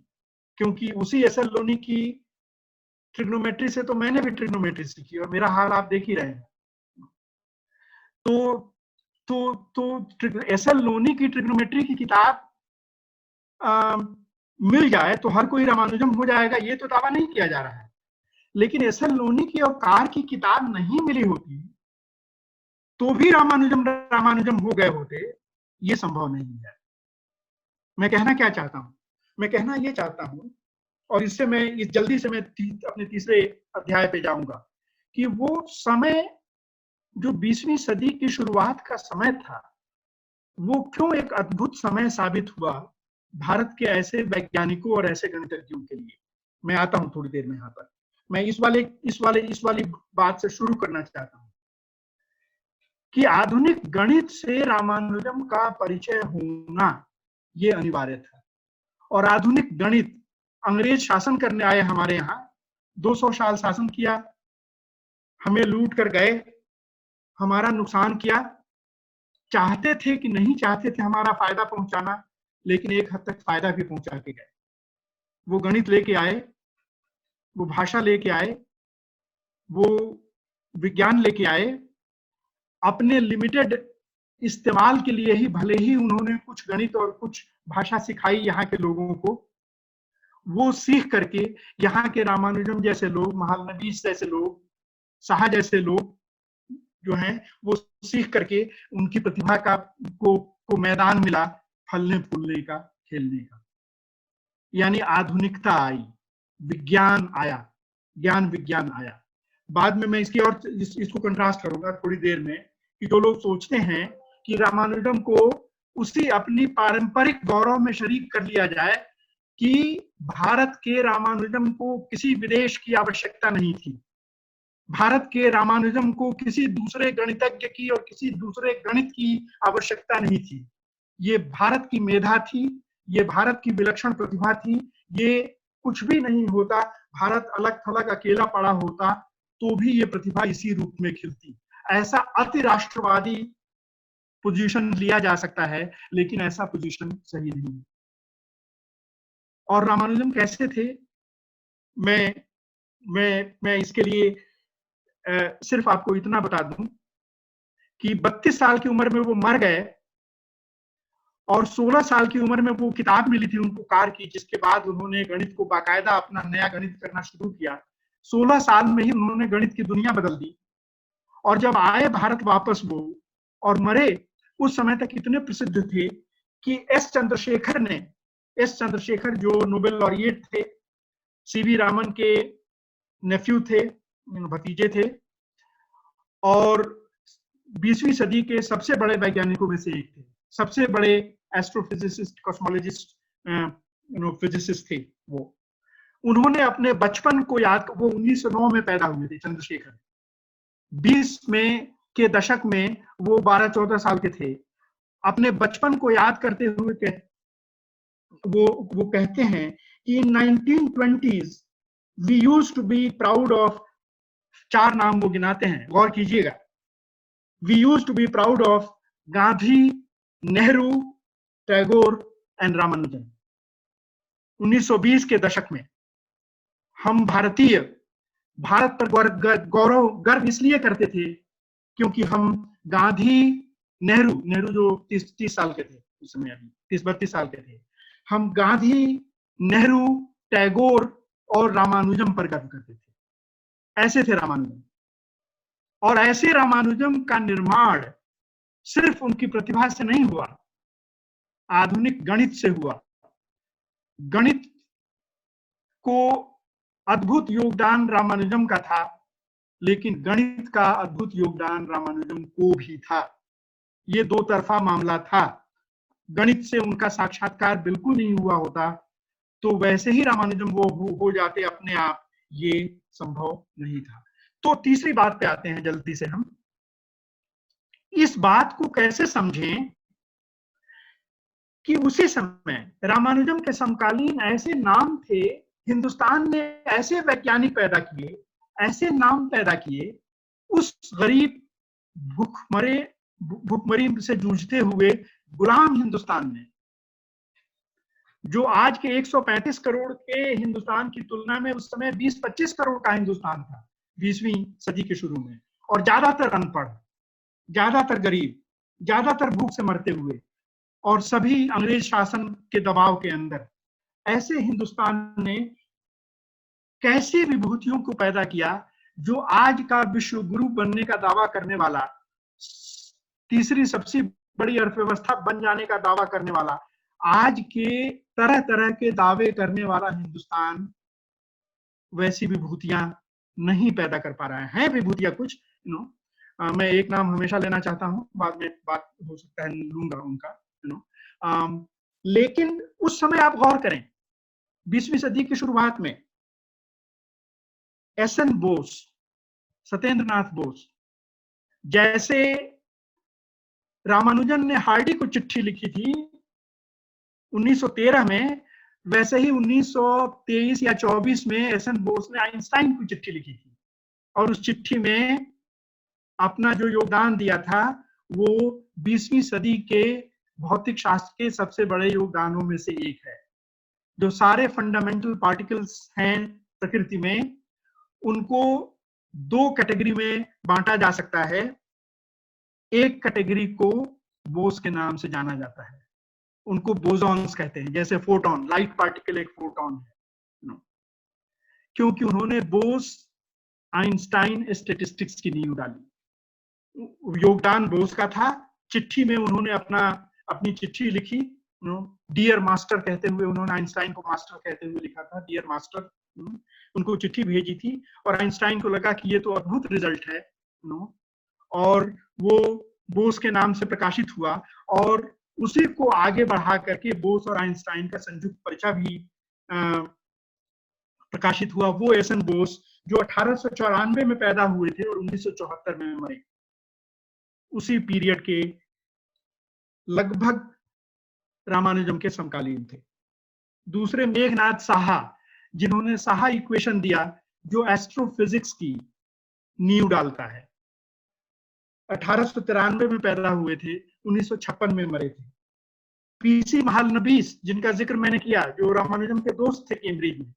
क्योंकि उसी एस.एल. लोनी की ट्रिग्नोमेट्री से तो मैंने भी ट्रिग्नोमेट्री सीखी और मेरा हाल आप देख ही रहे हैं। तो एस.एल. लोनी की ट्रिग्नोमेट्री की किताब मिल जाए तो हर कोई रामानुजम हो जाएगा, ये तो दावा नहीं किया जा रहा है। लेकिन एस.एल. लोनी की और कार की किताब नहीं मिली होती तो भी रामानुजम रामानुजम हो गए होते, ये संभव नहीं है। मैं कहना क्या चाहता हूं, मैं कहना ये चाहता हूं, और इससे मैं इस जल्दी से मैं अपने तीसरे अध्याय पे जाऊंगा, कि वो समय जो 20वीं सदी की शुरुआत का समय था, वो क्यों एक अद्भुत समय साबित हुआ भारत के ऐसे वैज्ञानिकों और ऐसे गणितज्ञों के लिए। मैं आता हूं थोड़ी देर में यहाँ पर। मैं इस वाली बात से शुरू करना चाहता हूं कि आधुनिक गणित से रामानुजम का परिचय होना ये अनिवार्य था। और आधुनिक गणित, अंग्रेज शासन करने आए हमारे यहाँ, 200 साल शासन किया, हमें लूट कर गए, हमारा नुकसान किया, चाहते थे कि नहीं चाहते थे हमारा फायदा पहुंचाना, लेकिन एक हद तक फायदा भी पहुंचा के गए। वो गणित लेके आए, वो भाषा लेके आए, वो विज्ञान लेके आए, अपने लिमिटेड इस्तेमाल के लिए ही भले ही उन्होंने कुछ गणित और कुछ भाषा सिखाई यहाँ के लोगों को। वो सीख करके यहाँ के रामानुजम जैसे लोग, महालनबीस जैसे लोग, शाह जैसे लोग जो हैं, वो सीख करके उनकी प्रतिभा को मैदान मिला फलने फूलने का, खेलने का। यानी आधुनिकता आई, विज्ञान आया, ज्ञान विज्ञान आया। बाद में मैं इसकी और इसको कंट्रास्ट करूंगा थोड़ी देर में, कि जो लोग सोचते हैं कि रामानुजम को उसी अपनी पारंपरिक गौरव में शरीक कर लिया जाए कि भारत के रामानुजम को किसी विदेश की आवश्यकता नहीं थी, भारत के रामानुजम को किसी दूसरे गणितज्ञ की और किसी दूसरे गणित की आवश्यकता नहीं थी। ये भारत की मेधा थी, ये भारत की विलक्षण प्रतिभा थी। ये कुछ भी नहीं होता, भारत अलग थलग अकेला पड़ा होता तो भी ये प्रतिभा इसी रूप में खिलती। ऐसा अति राष्ट्रवादी पोजीशन लिया जा सकता है, लेकिन ऐसा पोजीशन सही नहीं है। और रामानुजम कैसे थे, मैं इसके लिए सिर्फ आपको इतना बता दूं कि 32 साल की उम्र में वो मर गए, और 16 साल की उम्र में वो किताब मिली थी उनको कार की, जिसके बाद उन्होंने गणित को बाकायदा अपना नया गणित करना शुरू किया। 16 साल में ही उन्होंने गणित की दुनिया बदल दी। और जब आए भारत वापस वो और मरे, उस समय तक इतने प्रसिद्ध थे कि एस चंद्रशेखर जो नोबेल लॉरिएट थे, सीवी रामन के नेफ्यू थे, भतीजे थे, और 20वीं सदी के सबसे बड़े वैज्ञानिकों में से एक थे, सबसे बड़े एस्ट्रोफिजिसिस्ट, कॉस्मोलॉजिस्ट, फिजिसिस्ट थे वो। उन्होंने अपने बचपन को याद, वो 1909 में पैदा हुए थे चंद्रशेखर, 20 में के दशक में वो 12-14 साल के थे। अपने बचपन को याद करते हुए वो कहते हैं कि in 1920s we used to be proud of, 4 नाम वो गिनाते हैं, गौर कीजिएगा। We used to be proud of Gandhi, Nehru, Tagore and Ramanujan. 1920 के दशक में हम भारतीय भारत पर गर्व इसलिए करते थे क्योंकि हम गांधी, नेहरू जो 30 साल के थे उस समय, अभी 30-32 साल के थे, हम गांधी, नेहरू, टैगोर और रामानुजम पर गर्व करते थे। ऐसे थे रामानुजम। और ऐसे रामानुजम का निर्माण सिर्फ उनकी प्रतिभा से नहीं हुआ, आधुनिक गणित से हुआ। गणित को अद्भुत योगदान रामानुजम का था, लेकिन गणित का अद्भुत योगदान रामानुजम को भी था। ये दो तरफा मामला था। गणित से उनका साक्षात्कार बिल्कुल नहीं हुआ होता तो वैसे ही रामानुजम वो हो जाते अपने आप, ये संभव नहीं था। तो तीसरी बात पे आते हैं जल्दी से हम। इस बात को कैसे समझें कि उसी समय रामानुजम के समकालीन ऐसे नाम थे, हिंदुस्तान ने ऐसे वैज्ञानिक पैदा किए, ऐसे नाम पैदा किए, उस गरीब भुखमरी से जूझते हुए गुलाम हिंदुस्तान ने, जो आज के 135 करोड़ के हिंदुस्तान की तुलना में उस समय 20-25 करोड़ का हिंदुस्तान था 20वीं सदी के शुरू में, और ज्यादातर अनपढ़, ज्यादातर गरीब, ज्यादातर भूख से मरते हुए, और सभी अंग्रेज शासन के दबाव के अंदर, ऐसे हिंदुस्तान ने कैसी विभूतियों को पैदा किया जो आज का विश्व गुरु बनने का दावा करने वाला तीसरी सबसे बड़ी अर्थव्यवस्था बन जाने का दावा करने वाला, आज के तरह तरह के दावे करने वाला हिंदुस्तान वैसी विभूतियां नहीं पैदा कर पा रहा है विभूतियां कुछ, मैं एक नाम हमेशा लेना चाहता हूं, बाद में बात हो सकता है लूंगा उनका, लेकिन उस समय आप गौर करें 20वीं सदी की शुरुआत में एस.एन. बोस, सत्येंद्र नाथ बोस जैसे रामानुजन ने हार्डी को चिट्ठी लिखी थी 1913 में, वैसे ही 1923 या 24 में एस.एन. बोस ने आइंस्टाइन को चिट्ठी लिखी थी और उस चिट्ठी में अपना जो योगदान दिया था वो 20वीं सदी के भौतिक शास्त्र के सबसे बड़े योगदानों में से एक है। जो सारे फंडामेंटल पार्टिकल्स हैं प्रकृति में, उनको दो कैटेगरी में बांटा जा सकता है। एक कैटेगरी को बोस के नाम से जाना जाता है, उनको बोसॉन्स कहते हैं, जैसे फोटोन, लाइट पार्टिकल एक फोटोन है, क्योंकि उन्होंने बोस आइंस्टाइन स्टैटिस्टिक्स की नींव डाली। योगदान बोस का था। चिट्ठी में उन्होंने अपनी चिट्ठी लिखी, डियर मास्टर कहते हुए, उन्होंने आइंस्टाइन को मास्टर कहते हुए लिखा था, डियर मास्टर, उनको चिट्ठी भेजी थी और आइंस्टाइन को लगा कि ये तो अद्भुत रिजल्ट है, और वो बोस के नाम से प्रकाशित हुआ और उसी को आगे बढ़ा करके बोस और आइंस्टाइन का संयुक्त परिचय भी प्रकाशित हुआ। वो एस.एन. बोस जो 1894 में पैदा हुए थे और 1974 में मरे, उसी पीरियड के लगभग रामानुजम के समकालीन थे। दूसरे मेघनाथ साहा, जिन्होंने साहा इक्वेशन दिया जो एस्ट्रोफिजिक्स की नींव डालता है, 1893 में पैदा हुए थे, 1956 में मरे थे। पीसी महालनबीस, जिनका जिक्र मैंने किया, जो रामानुजम के दोस्त थे कैम्ब्रिज में,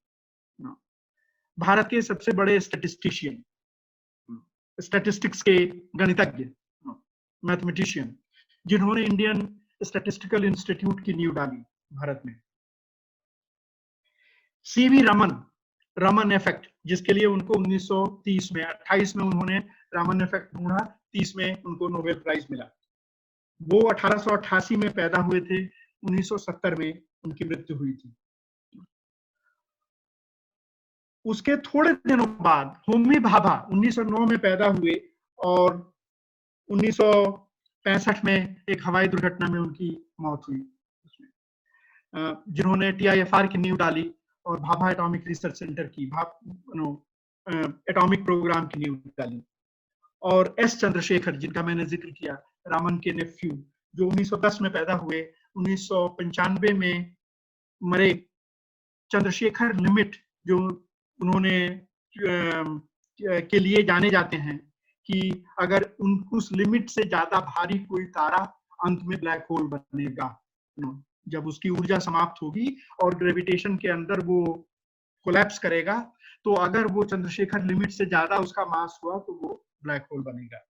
भारत के सबसे बड़े स्टैटिस्टिशियन, स्टैटिस्टिक्स के गणितज्ञ, मैथमेटिशियन, जिन्होंने इंडियन स्टैटिस्टिकल इंस्टीट्यूट की नींव डाली भारत में। सीवी रमन इफेक्ट, जिसके लिए उनको 1930 में 28 में उन्होंने रमन इफेक्ट ढूंढा, 30 में उनको नोबेल प्राइज मिला। वो 1888 में पैदा हुए थे, 1970 में उनकी मृत्यु हुई थी। उसके थोड़े दिनों बाद होमी भाभा 1909 में पैदा हुए और 1965 में एक हवाई दुर्घटना में उनकी मौत हुई, जिन्होंने TIFR की नींव डाली और भाभा एटॉमिक रिसर्च सेंटर की एटॉमिक प्रोग्राम की नींव डाली। और एस चंद्रशेखर, जिनका मैंने जिक्र किया, रामन के नेफ्यू, जो 1910 में पैदा हुए, 1995 में मरे। चंद्रशेखर लिमिट जो उन्होंने के लिए जाने जाते हैं कि अगर उस लिमिट से ज्यादा भारी कोई तारा अंत में ब्लैक होल बनेगा, जब उसकी ऊर्जा समाप्त होगी और ग्रेविटेशन के अंदर वो कोलैप्स करेगा, तो अगर वो चंद्रशेखर लिमिट से ज्यादा उसका मास हुआ तो वो ब्लैक होल बनेगा।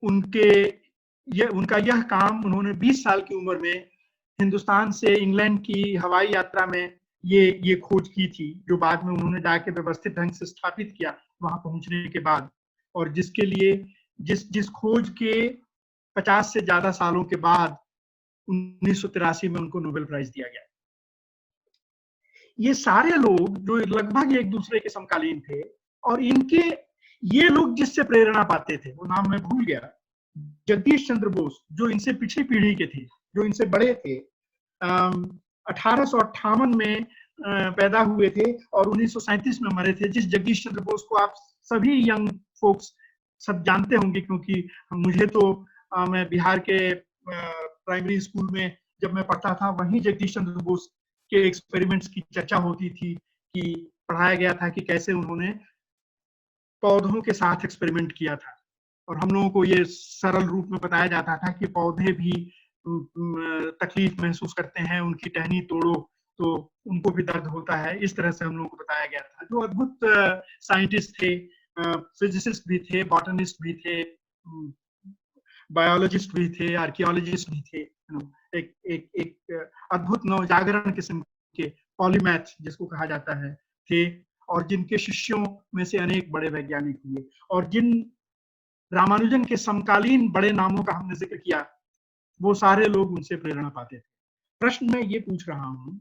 उनका यह काम उन्होंने 20 साल की उम्र में हिंदुस्तान से इंग्लैंड की हवाई यात्रा में ये खोज की थी, जो बाद में उन्होंने जाके व्यवस्थित ढंग से स्थापित किया वहां पहुंचने के बाद, और जिसके लिए जिस खोज के 50 से ज्यादा सालों के बाद 1983 में उनको नोबेल प्राइज दिया गया। ये सारे लोग जो लगभग एक दूसरे के समकालीन थे, और ये लोग जिससे प्रेरणा पाते थे, वो नाम मैं भूल गया, जगदीश चंद्र बोस, जो इनसे पिछली पीढ़ी के थे, जो इनसे बड़े थे, 1858 में पैदा हुए थे और 1937 में मरे थे। जिस जगदीश चंद्र बोस को आप सभी यंग फोक्स सब जानते होंगे, क्योंकि मुझे तो मैं बिहार के प्राइमरी स्कूल में जब मैं पढ़ता था, वहीं जगदीश चंद्र बोस के एक्सपेरिमेंट्स की चर्चा होती थी, कि पढ़ाया गया था कि कैसे उन्होंने पौधों के साथ एक्सपेरिमेंट किया था, और हम लोगों को ये सरल रूप में बताया जाता था कि पौधे भी तकलीफ महसूस करते हैं, उनकी टहनी तोड़ो तो उनको भी दर्द होता है, इस तरह से हम लोगों को बताया गया था। जो अद्भुत साइंटिस्ट थे, फिजिसिस्ट भी थे, बॉटनिस्ट भी थे, बायोलॉजिस्ट भी थे, आर्कियोलॉजिस्ट भी थे, एक अद्भुत नवजागरण किस्म के पॉलीमैथ जिसको कहा जाता है थे, और जिनके शिष्यों में से अनेक बड़े वैज्ञानिक हुए, और जिन रामानुजन के समकालीन बड़े नामों का हमने जिक्र किया, वो सारे लोग उनसे प्रेरणा पाते थे। प्रश्न मैं ये पूछ रहा हूं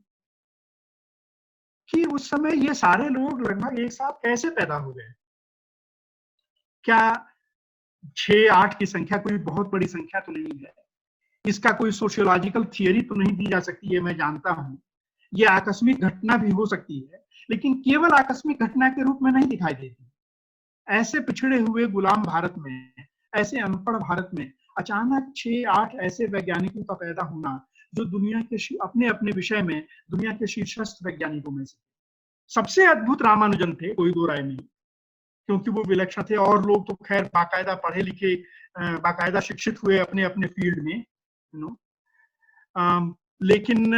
कि उस समय ये सारे लोग लगभग एक साथ कैसे पैदा हो गए? क्या 6-8 की संख्या कोई बहुत बड़ी संख्या तो नहीं है? इसका कोई सोशियोलॉजिकल थियरी तो नहीं दी जा सकती है, मैं जानता हूं। ये आकस्मिक घटना भी हो सकती है, लेकिन केवल आकस्मिक घटना के रूप में नहीं दिखाई देती। ऐसे पिछड़े हुए गुलाम भारत में, ऐसे अनपढ़ भारत में अचानक 6-8 ऐसे वैज्ञानिकों का पैदा होना, जो दुनिया के अपने अपने विषय में दुनिया के शीर्षस्थ वैज्ञानिकों में से सबसे अद्भुत रामानुजन थे, कोई दो राय नहीं, क्योंकि वो विलक्षण थे। और लोग तो खैर बाकायदा पढ़े लिखे, बाकायदा शिक्षित हुए अपने अपने फील्ड में, लेकिन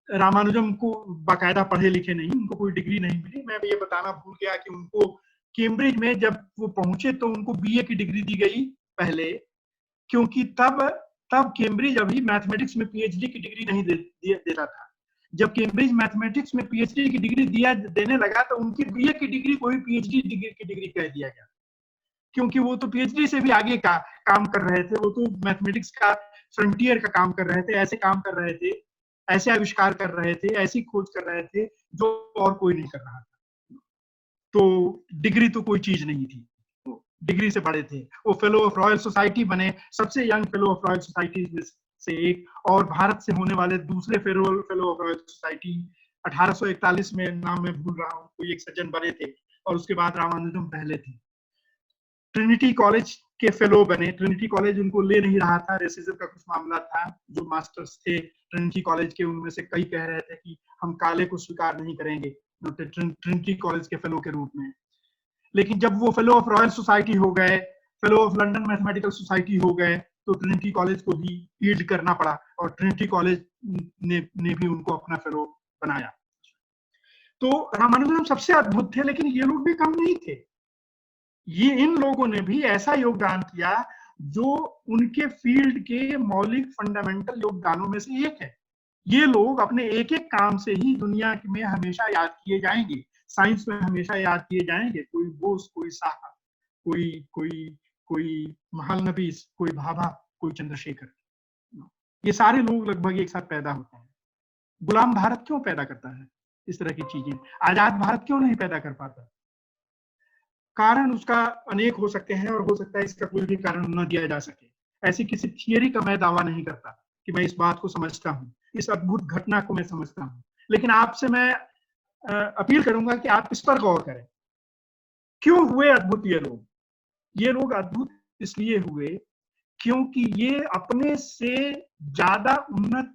रामानुजम को बाकायदा पढ़े लिखे नहीं, उनको कोई डिग्री नहीं मिली। मैं ये बताना भूल गया कि उनको कैम्ब्रिज में जब वो पहुंचे तो उनको बीए की डिग्री दी गई पहले, क्योंकि तब कैम्ब्रिज अभी मैथमेटिक्स में पीएचडी की डिग्री नहीं देता था। जब कैम्ब्रिज मैथमेटिक्स में पीएचडी की डिग्री देने लगा तो उनकी बीए की डिग्री को ही पीएचडी की डिग्री कह दिया गया, क्योंकि वो तो पीएचडी से भी आगे का काम कर रहे थे। वो तो मैथमेटिक्स का फ्रंटियर का काम कर रहे थे, ऐसे काम कर रहे थे, ऐसे आविष्कार कर रहे थे, ऐसी खोज कर रहे थे जो और कोई नहीं कर रहा था। तो डिग्री तो कोई चीज नहीं थी, डिग्री से बड़े थे। वो फेलो ऑफ रॉयल सोसाइटी बने, सबसे young fellow of royal society में से एक, और भारत से होने वाले दूसरे फेलो ऑफ रॉयल सोसाइटी 1841 में, नाम मैं भूल रहा हूँ, कोई एक सज्जन बने थे, और उसके बाद रामानुजम पहले थे। ट्रिनिटी कॉलेज के फेलो बने। ट्रिनिटी कॉलेज उनको ले नहीं रहा था, रेसिज्म का कुछ मामला था। जो मास्टर्स थे ट्रिनिटी कॉलेज के, उनमें से कई कह रहे थे कि हम काले को स्वीकार नहीं करेंगे ट्रिनिटी कॉलेज के फेलो के रूप में। लेकिन जब वो फेलो ऑफ रॉयल सोसाइटी हो गए, fellow of London mathematical society हो गए, तो ट्रिनिटी कॉलेज को भी यील्ड करना पड़ा, और ट्रिनिटी कॉलेज ने भी उनको अपना फेलो बनाया। तो रामानुजन सबसे अद्भुत थे, लेकिन ये लोग भी कम नहीं थे। ये इन लोगों ने भी ऐसा योगदान किया जो उनके फील्ड के मौलिक फंडामेंटल योगदानों में से एक है। ये लोग अपने एक एक काम से ही दुनिया में हमेशा याद किए जाएंगे, साइंस में हमेशा याद किए जाएंगे। कोई बोस, कोई साहा, कोई महालनबीस, कोई भाभा, कोई चंद्रशेखर, ये सारे लोग लगभग एक साथ पैदा होते हैं। गुलाम भारत क्यों पैदा करता है इस तरह की चीजें? आजाद भारत क्यों नहीं पैदा कर पाता? कारण उसका अनेक हो सकते हैं, और हो सकता है इसका कोई भी कारण न दिया जा सके। ऐसी किसी थियरी का मैं दावा नहीं करता कि मैं इस बात को समझता हूँ, इस अद्भुत घटना को मैं समझता हूँ, लेकिन आपसे मैं अपील करूंगा कि आप इस पर गौर करें। क्यों हुए अद्भुत ये लोग? ये लोग अद्भुत इसलिए हुए क्योंकि ये अपने से ज्यादा उन्नत,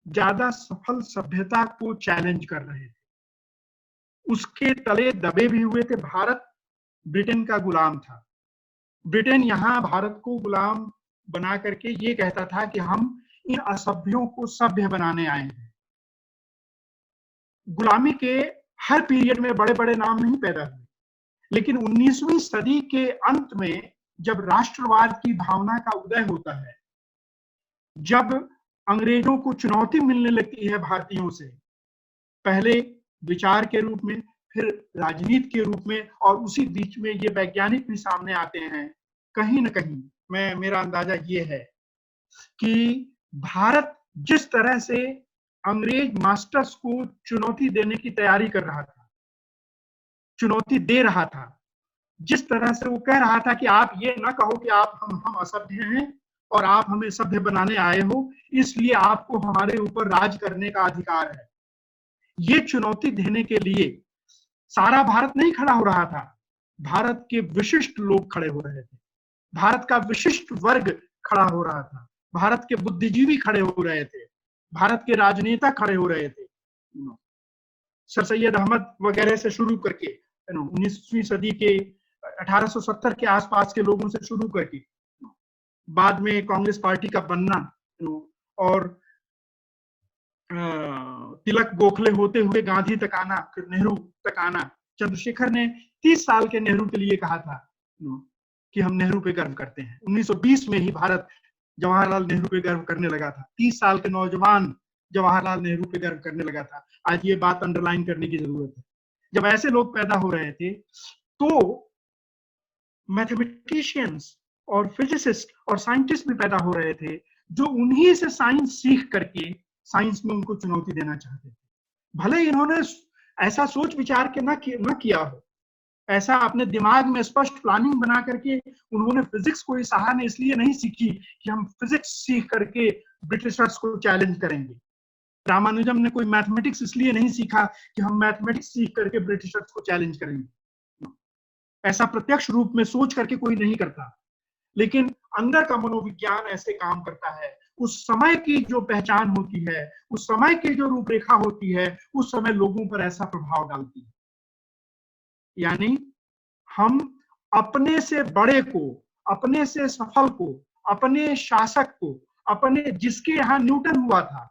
ज्यादा सफल सभ्यता को चैलेंज कर रहे थे। उसके तले दबे भी हुए थे। भारत ब्रिटेन का गुलाम था। ब्रिटेन यहां भारत को गुलाम बना करके ये कहता था कि हम इन असभ्यों को सभ्य बनाने आए हैं। गुलामी के हर पीरियड में बड़े बड़े नाम नहीं पैदा हुए, लेकिन 19वीं सदी के अंत में जब राष्ट्रवाद की भावना का उदय होता है, जब अंग्रेजों को चुनौती मिलने लगती है भारतीयों से, पहले विचार के रूप में, फिर राजनीति के रूप में, और उसी बीच में ये वैज्ञानिक भी सामने आते हैं, कहीं ना कहीं मेरा अंदाजा ये है कि भारत जिस तरह से अंग्रेज मास्टर्स को चुनौती देने की तैयारी कर रहा था, चुनौती दे रहा था, जिस तरह से वो कह रहा था कि आप ये ना कहो कि आप हम असभ्य हैं और आप हमें सभ्य बनाने आए हो, इसलिए आपको हमारे ऊपर राज करने का अधिकार है। ये चुनौती देने के लिए सारा भारत नहीं खड़ा हो रहा था, भारत के विशिष्ट लोग खड़े हो रहे थे, भारत का विशिष्ट वर्ग खड़ा हो रहा था, भारत के बुद्धिजीवी खड़े हो रहे थे, भारत के राजनेता खड़े हो रहे थे। सर सैयद अहमद वगैरह से शुरू करके 19वीं सदी के 1870 के आसपास के लोगों से शुरू करके बाद में कांग्रेस पार्टी का बनना, और तिलक गोखले होते हुए गांधी तक आना, फिर नेहरू तक आना। चंद्रशेखर ने 30 साल के नेहरू के लिए कहा था कि हम नेहरू पे गर्व करते हैं। 1920 में ही भारत जवाहरलाल नेहरू पे गर्व करने लगा था। 30 साल के नौजवान जवाहरलाल नेहरू पे गर्व करने लगा था। आज ये बात अंडरलाइन करने की जरूरत है। जब ऐसे लोग पैदा हो रहे थे तो मैथमेटिशियंस और फिजिसिस्ट और साइंटिस्ट भी पैदा हो रहे थे जो उन्हीं से साइंस सीख करके साइंस में उनको चुनौती देना चाहते थे। भले इन्होंने ऐसा सोच विचार के न किया हो, ऐसा अपने दिमाग में स्पष्ट प्लानिंग बना करके उन्होंने फिजिक्स को सराहा ने इसलिए नहीं सीखी कि हम फिजिक्स सीख करके ब्रिटिशर्स को चैलेंज करेंगे। रामानुजम ने कोई मैथमेटिक्स इसलिए नहीं सीखा कि हम मैथमेटिक्स सीख करके ब्रिटिशर्स को चैलेंज करेंगे। ऐसा प्रत्यक्ष रूप में सोच करके कोई नहीं करता, लेकिन अंदर का मनोविज्ञान ऐसे काम करता है। उस समय की जो पहचान होती है, उस समय की जो रूपरेखा होती है, उस समय लोगों पर ऐसा प्रभाव डालती है। यानी हम अपने से बड़े को, अपने से सफल को, अपने शासक को, अपने जिसके यहाँ न्यूटन हुआ था,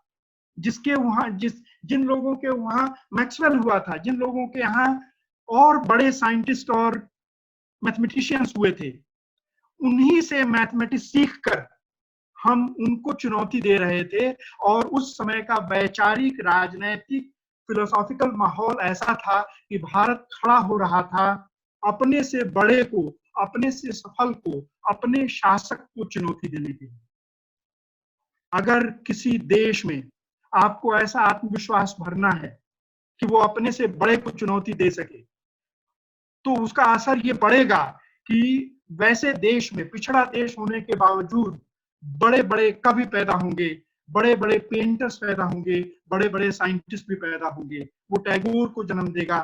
जिसके वहां जिन लोगों के वहां मैक्सवेल हुआ था, जिन लोगों के यहाँ और बड़े साइंटिस्ट और मैथमेटिशियंस हुए थे, उन्हीं से मैथमेटिक्स सीखकर हम उनको चुनौती दे रहे थे। और उस समय का वैचारिक, राजनैतिक, फिलोसॉफिकल माहौल ऐसा था कि भारत खड़ा हो रहा था अपने से बड़े को, अपने से सफल को, अपने शासक को चुनौती देने के लिए। अगर किसी देश में आपको ऐसा आत्मविश्वास भरना है कि वो अपने से बड़े को चुनौती दे सके, तो उसका असर ये पड़ेगा कि वैसे देश में, पिछड़ा देश होने के बावजूद, बड़े बड़े कवि पैदा होंगे, बड़े बड़े पेंटर्स पैदा होंगे, बड़े बड़े साइंटिस्ट भी पैदा होंगे। वो टैगोर को जन्म देगा।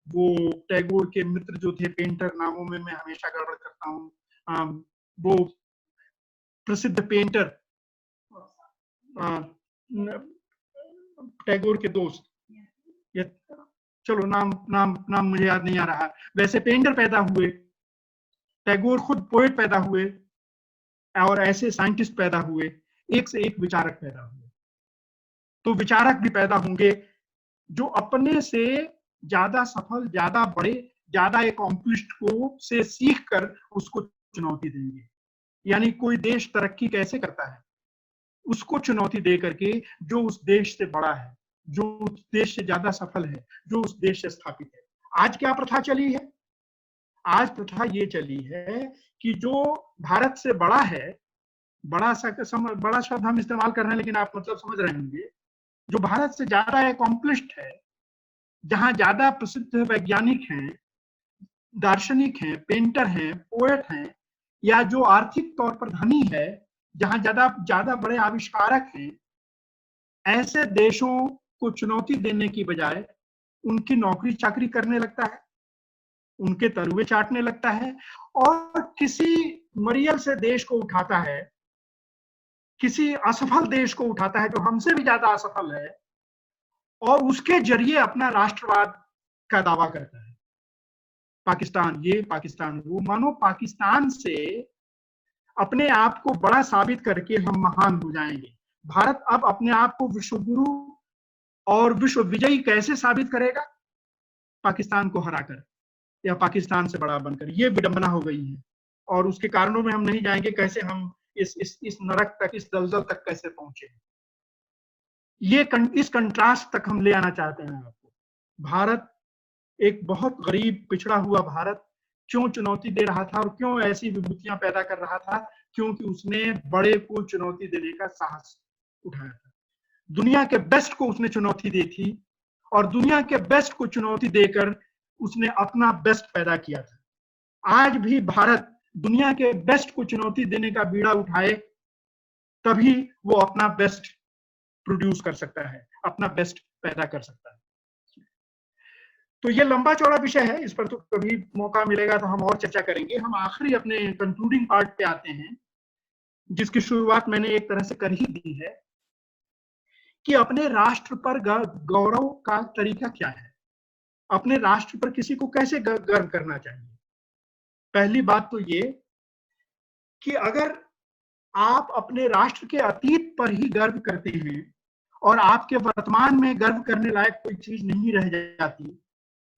वो टैगोर के मित्र जो थे, पेंटर नामों में मैं हमेशा गड़बड़ करता हूँ, वो प्रसिद्ध पेंटर, टैगोर के दोस्त, ये चलो नाम मुझे याद नहीं आ रहा। वैसे पेंटर पैदा हुए, टैगोर खुद पोएट पैदा हुए, और ऐसे साइंटिस्ट पैदा हुए, एक से एक विचारक पैदा हुए। तो विचारक भी पैदा होंगे जो अपने से ज्यादा सफल, ज्यादा बड़े, ज्यादा एकम्प्लिश्ड को से सीख कर उसको चुनौती देंगे। यानी कोई देश तरक्की कैसे करता है, उसको चुनौती दे करके जो उस देश से बड़ा है, जो उस देश से ज्यादा सफल है, जो उस देश से स्थापित है। आज क्या प्रथा चली है? आज प्रथा ये चली है कि जो भारत से बड़ा है, बड़ा शब्द हम इस्तेमाल कर रहे हैं लेकिन आप मतलब समझ रहे होंगे, जो भारत से ज्यादा एकम्प्लिश्ड है, जहां ज्यादा प्रसिद्ध वैज्ञानिक हैं, दार्शनिक हैं, पेंटर हैं, पोएट हैं, या जो आर्थिक तौर पर धनी है, जहां ज्यादा बड़े आविष्कारक हैं, ऐसे देशों को चुनौती देने की बजाय उनकी नौकरी चाकरी करने लगता है, उनके तरुए चाटने लगता है, और किसी मरियल से देश को उठाता है, किसी असफल देश को उठाता है जो हमसे भी ज्यादा असफल है, और उसके जरिए अपना राष्ट्रवाद का दावा करता है। पाकिस्तान ये, पाकिस्तान वो, मानो पाकिस्तान से अपने आप को बड़ा साबित करके हम महान हो जाएंगे। भारत अब अपने आप को विश्वगुरु और विश्व विजयी कैसे साबित करेगा? पाकिस्तान को हराकर या पाकिस्तान से बड़ा बनकर। ये विडंबना हो गई है, और उसके कारणों में हम नहीं जाएंगे, कैसे हम इस नरक तक, इस दलदल तक कैसे पहुंचे। इस कंट्रास्ट तक हम ले आना चाहते हैं आपको। भारत एक बहुत गरीब, पिछड़ा हुआ भारत क्यों चुनौती दे रहा था और क्यों ऐसी विभूतियां पैदा कर रहा था? क्योंकि उसने बड़े को चुनौती देने का साहस उठाया था। दुनिया के बेस्ट को उसने चुनौती दी थी, और दुनिया के बेस्ट को चुनौती देकर उसने अपना बेस्ट पैदा किया था। आज भी भारत दुनिया के बेस्ट को चुनौती देने का बीड़ा उठाए, तभी वो अपना बेस्ट प्रोड्यूस कर सकता है, अपना बेस्ट पैदा कर सकता है। तो ये लंबा चौड़ा विषय है, इस पर तो कभी मौका मिलेगा तो हम और चर्चा करेंगे। हम आखिरी अपने कंक्लूडिंग पार्ट पे आते हैं, जिसकी शुरुआत मैंने एक तरह से कर ही दी है, कि अपने राष्ट्र पर गौरव का तरीका क्या है, अपने राष्ट्र पर किसी को कैसे गर्व करना चाहिए। पहली बात तो ये कि अगर आप अपने राष्ट्र के अतीत पर ही गर्व करते हैं और आपके वर्तमान में गर्व करने लायक कोई चीज नहीं रह जाती,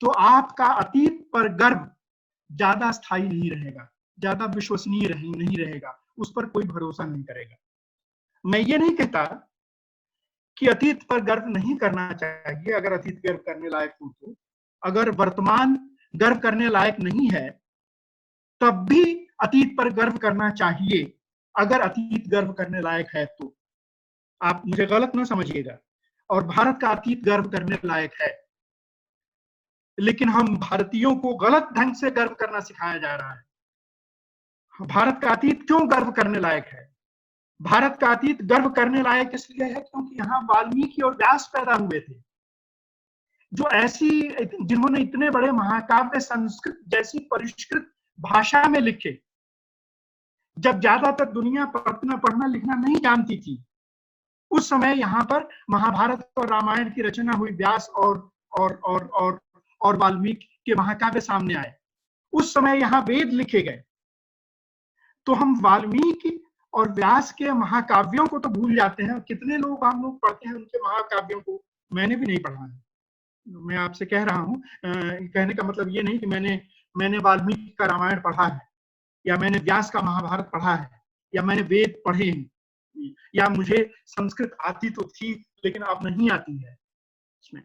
तो आपका अतीत पर गर्व ज्यादा स्थायी नहीं रहेगा, ज्यादा विश्वसनीय नहीं रहेगा, उस पर कोई भरोसा नहीं करेगा। मैं ये नहीं कहता कि अतीत पर गर्व नहीं करना चाहिए, अगर अतीत गर्व करने लायक हो तो। अगर वर्तमान गर्व करने लायक नहीं है, तब भी अतीत पर गर्व करना चाहिए अगर अतीत गर्व करने लायक है तो। आप मुझे गलत ना समझिएगा, और भारत का अतीत गर्व करने लायक है, लेकिन हम भारतीयों को गलत ढंग से गर्व करना सिखाया जा रहा है। भारत का अतीत क्यों गर्व करने लायक है? भारत का अतीत गर्व करने लायक इसलिए है क्योंकि यहाँ वाल्मीकि और व्यास पैदा हुए थे, जो ऐसी जिन्होंने इतने बड़े महाकाव्य संस्कृत जैसी परिष्कृत भाषा में लिखे। जब ज्यादातर दुनिया पढ़ना लिखना नहीं जानती थी, उस समय यहाँ पर महाभारत और रामायण की रचना हुई। व्यास और वाल्मीकि के महाकाव्य सामने आए। उस समय यहाँ वेद लिखे गए। तो हम वाल्मीकि और व्यास के महाकाव्यों को तो भूल जाते हैं। कितने लोग हम लोग पढ़ते हैं उनके महाकाव्यों को? मैंने भी नहीं पढ़ा है। मैं आपसे कह रहा हूँ, कहने का मतलब ये नहीं कि मैंने वाल्मीकि का रामायण पढ़ा है, या मैंने व्यास का महाभारत पढ़ा है, या मैंने वेद पढ़े हैं, या मुझे संस्कृत आती तो थी लेकिन अब नहीं आती है इसमें।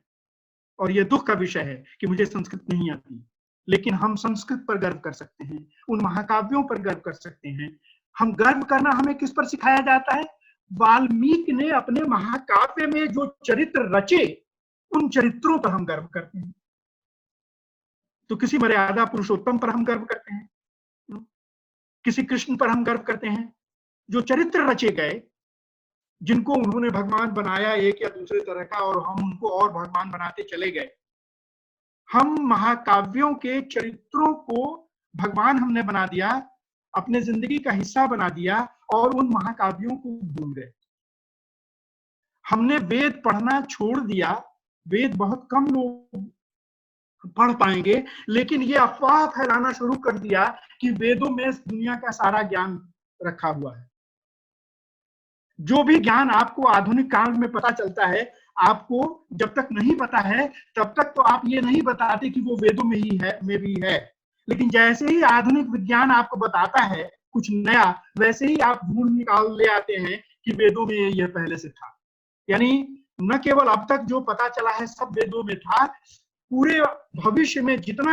और ये दुख का विषय है कि मुझे संस्कृत नहीं आती। लेकिन हम संस्कृत पर गर्व कर सकते हैं, उन महाकाव्यों पर गर्व कर सकते हैं। हम गर्व करना हमें किस पर सिखाया जाता है? वाल्मीकि ने अपने महाकाव्य में जो चरित्र रचे, उन चरित्रों पर हम गर्व करते हैं। तो किसी मर्यादा पुरुषोत्तम पर हम गर्व करते हैं, किसी कृष्ण पर हम गर्व करते हैं, जो चरित्र रचे गए, जिनको उन्होंने भगवान बनाया एक या दूसरे तरह का, और हम उनको और भगवान बनाते चले गए। हम महाकाव्यों के चरित्रों को भगवान हमने बना दिया, अपने जिंदगी का हिस्सा बना दिया, और उन महाकाव्यों को भूल गए। हमने वेद पढ़ना छोड़ दिया। वेद बहुत कम लोग पढ़ पाएंगे, लेकिन ये अफवाह फैलाना शुरू कर दिया कि वेदों में दुनिया का सारा ज्ञान रखा हुआ है। जो भी ज्ञान आपको आधुनिक काल में पता चलता है, आपको जब तक नहीं पता है तब तक तो आप ये नहीं बताते कि वो वेदों में ही है, में भी है। लेकिन जैसे ही आधुनिक विज्ञान आपको बताता है कुछ नया, वैसे ही आप ढूंढ निकाल ले आते हैं कि वेदों में यह पहले से था। यानी न केवल अब तक जो पता चला है सब वेदों में था, पूरे भविष्य में जितना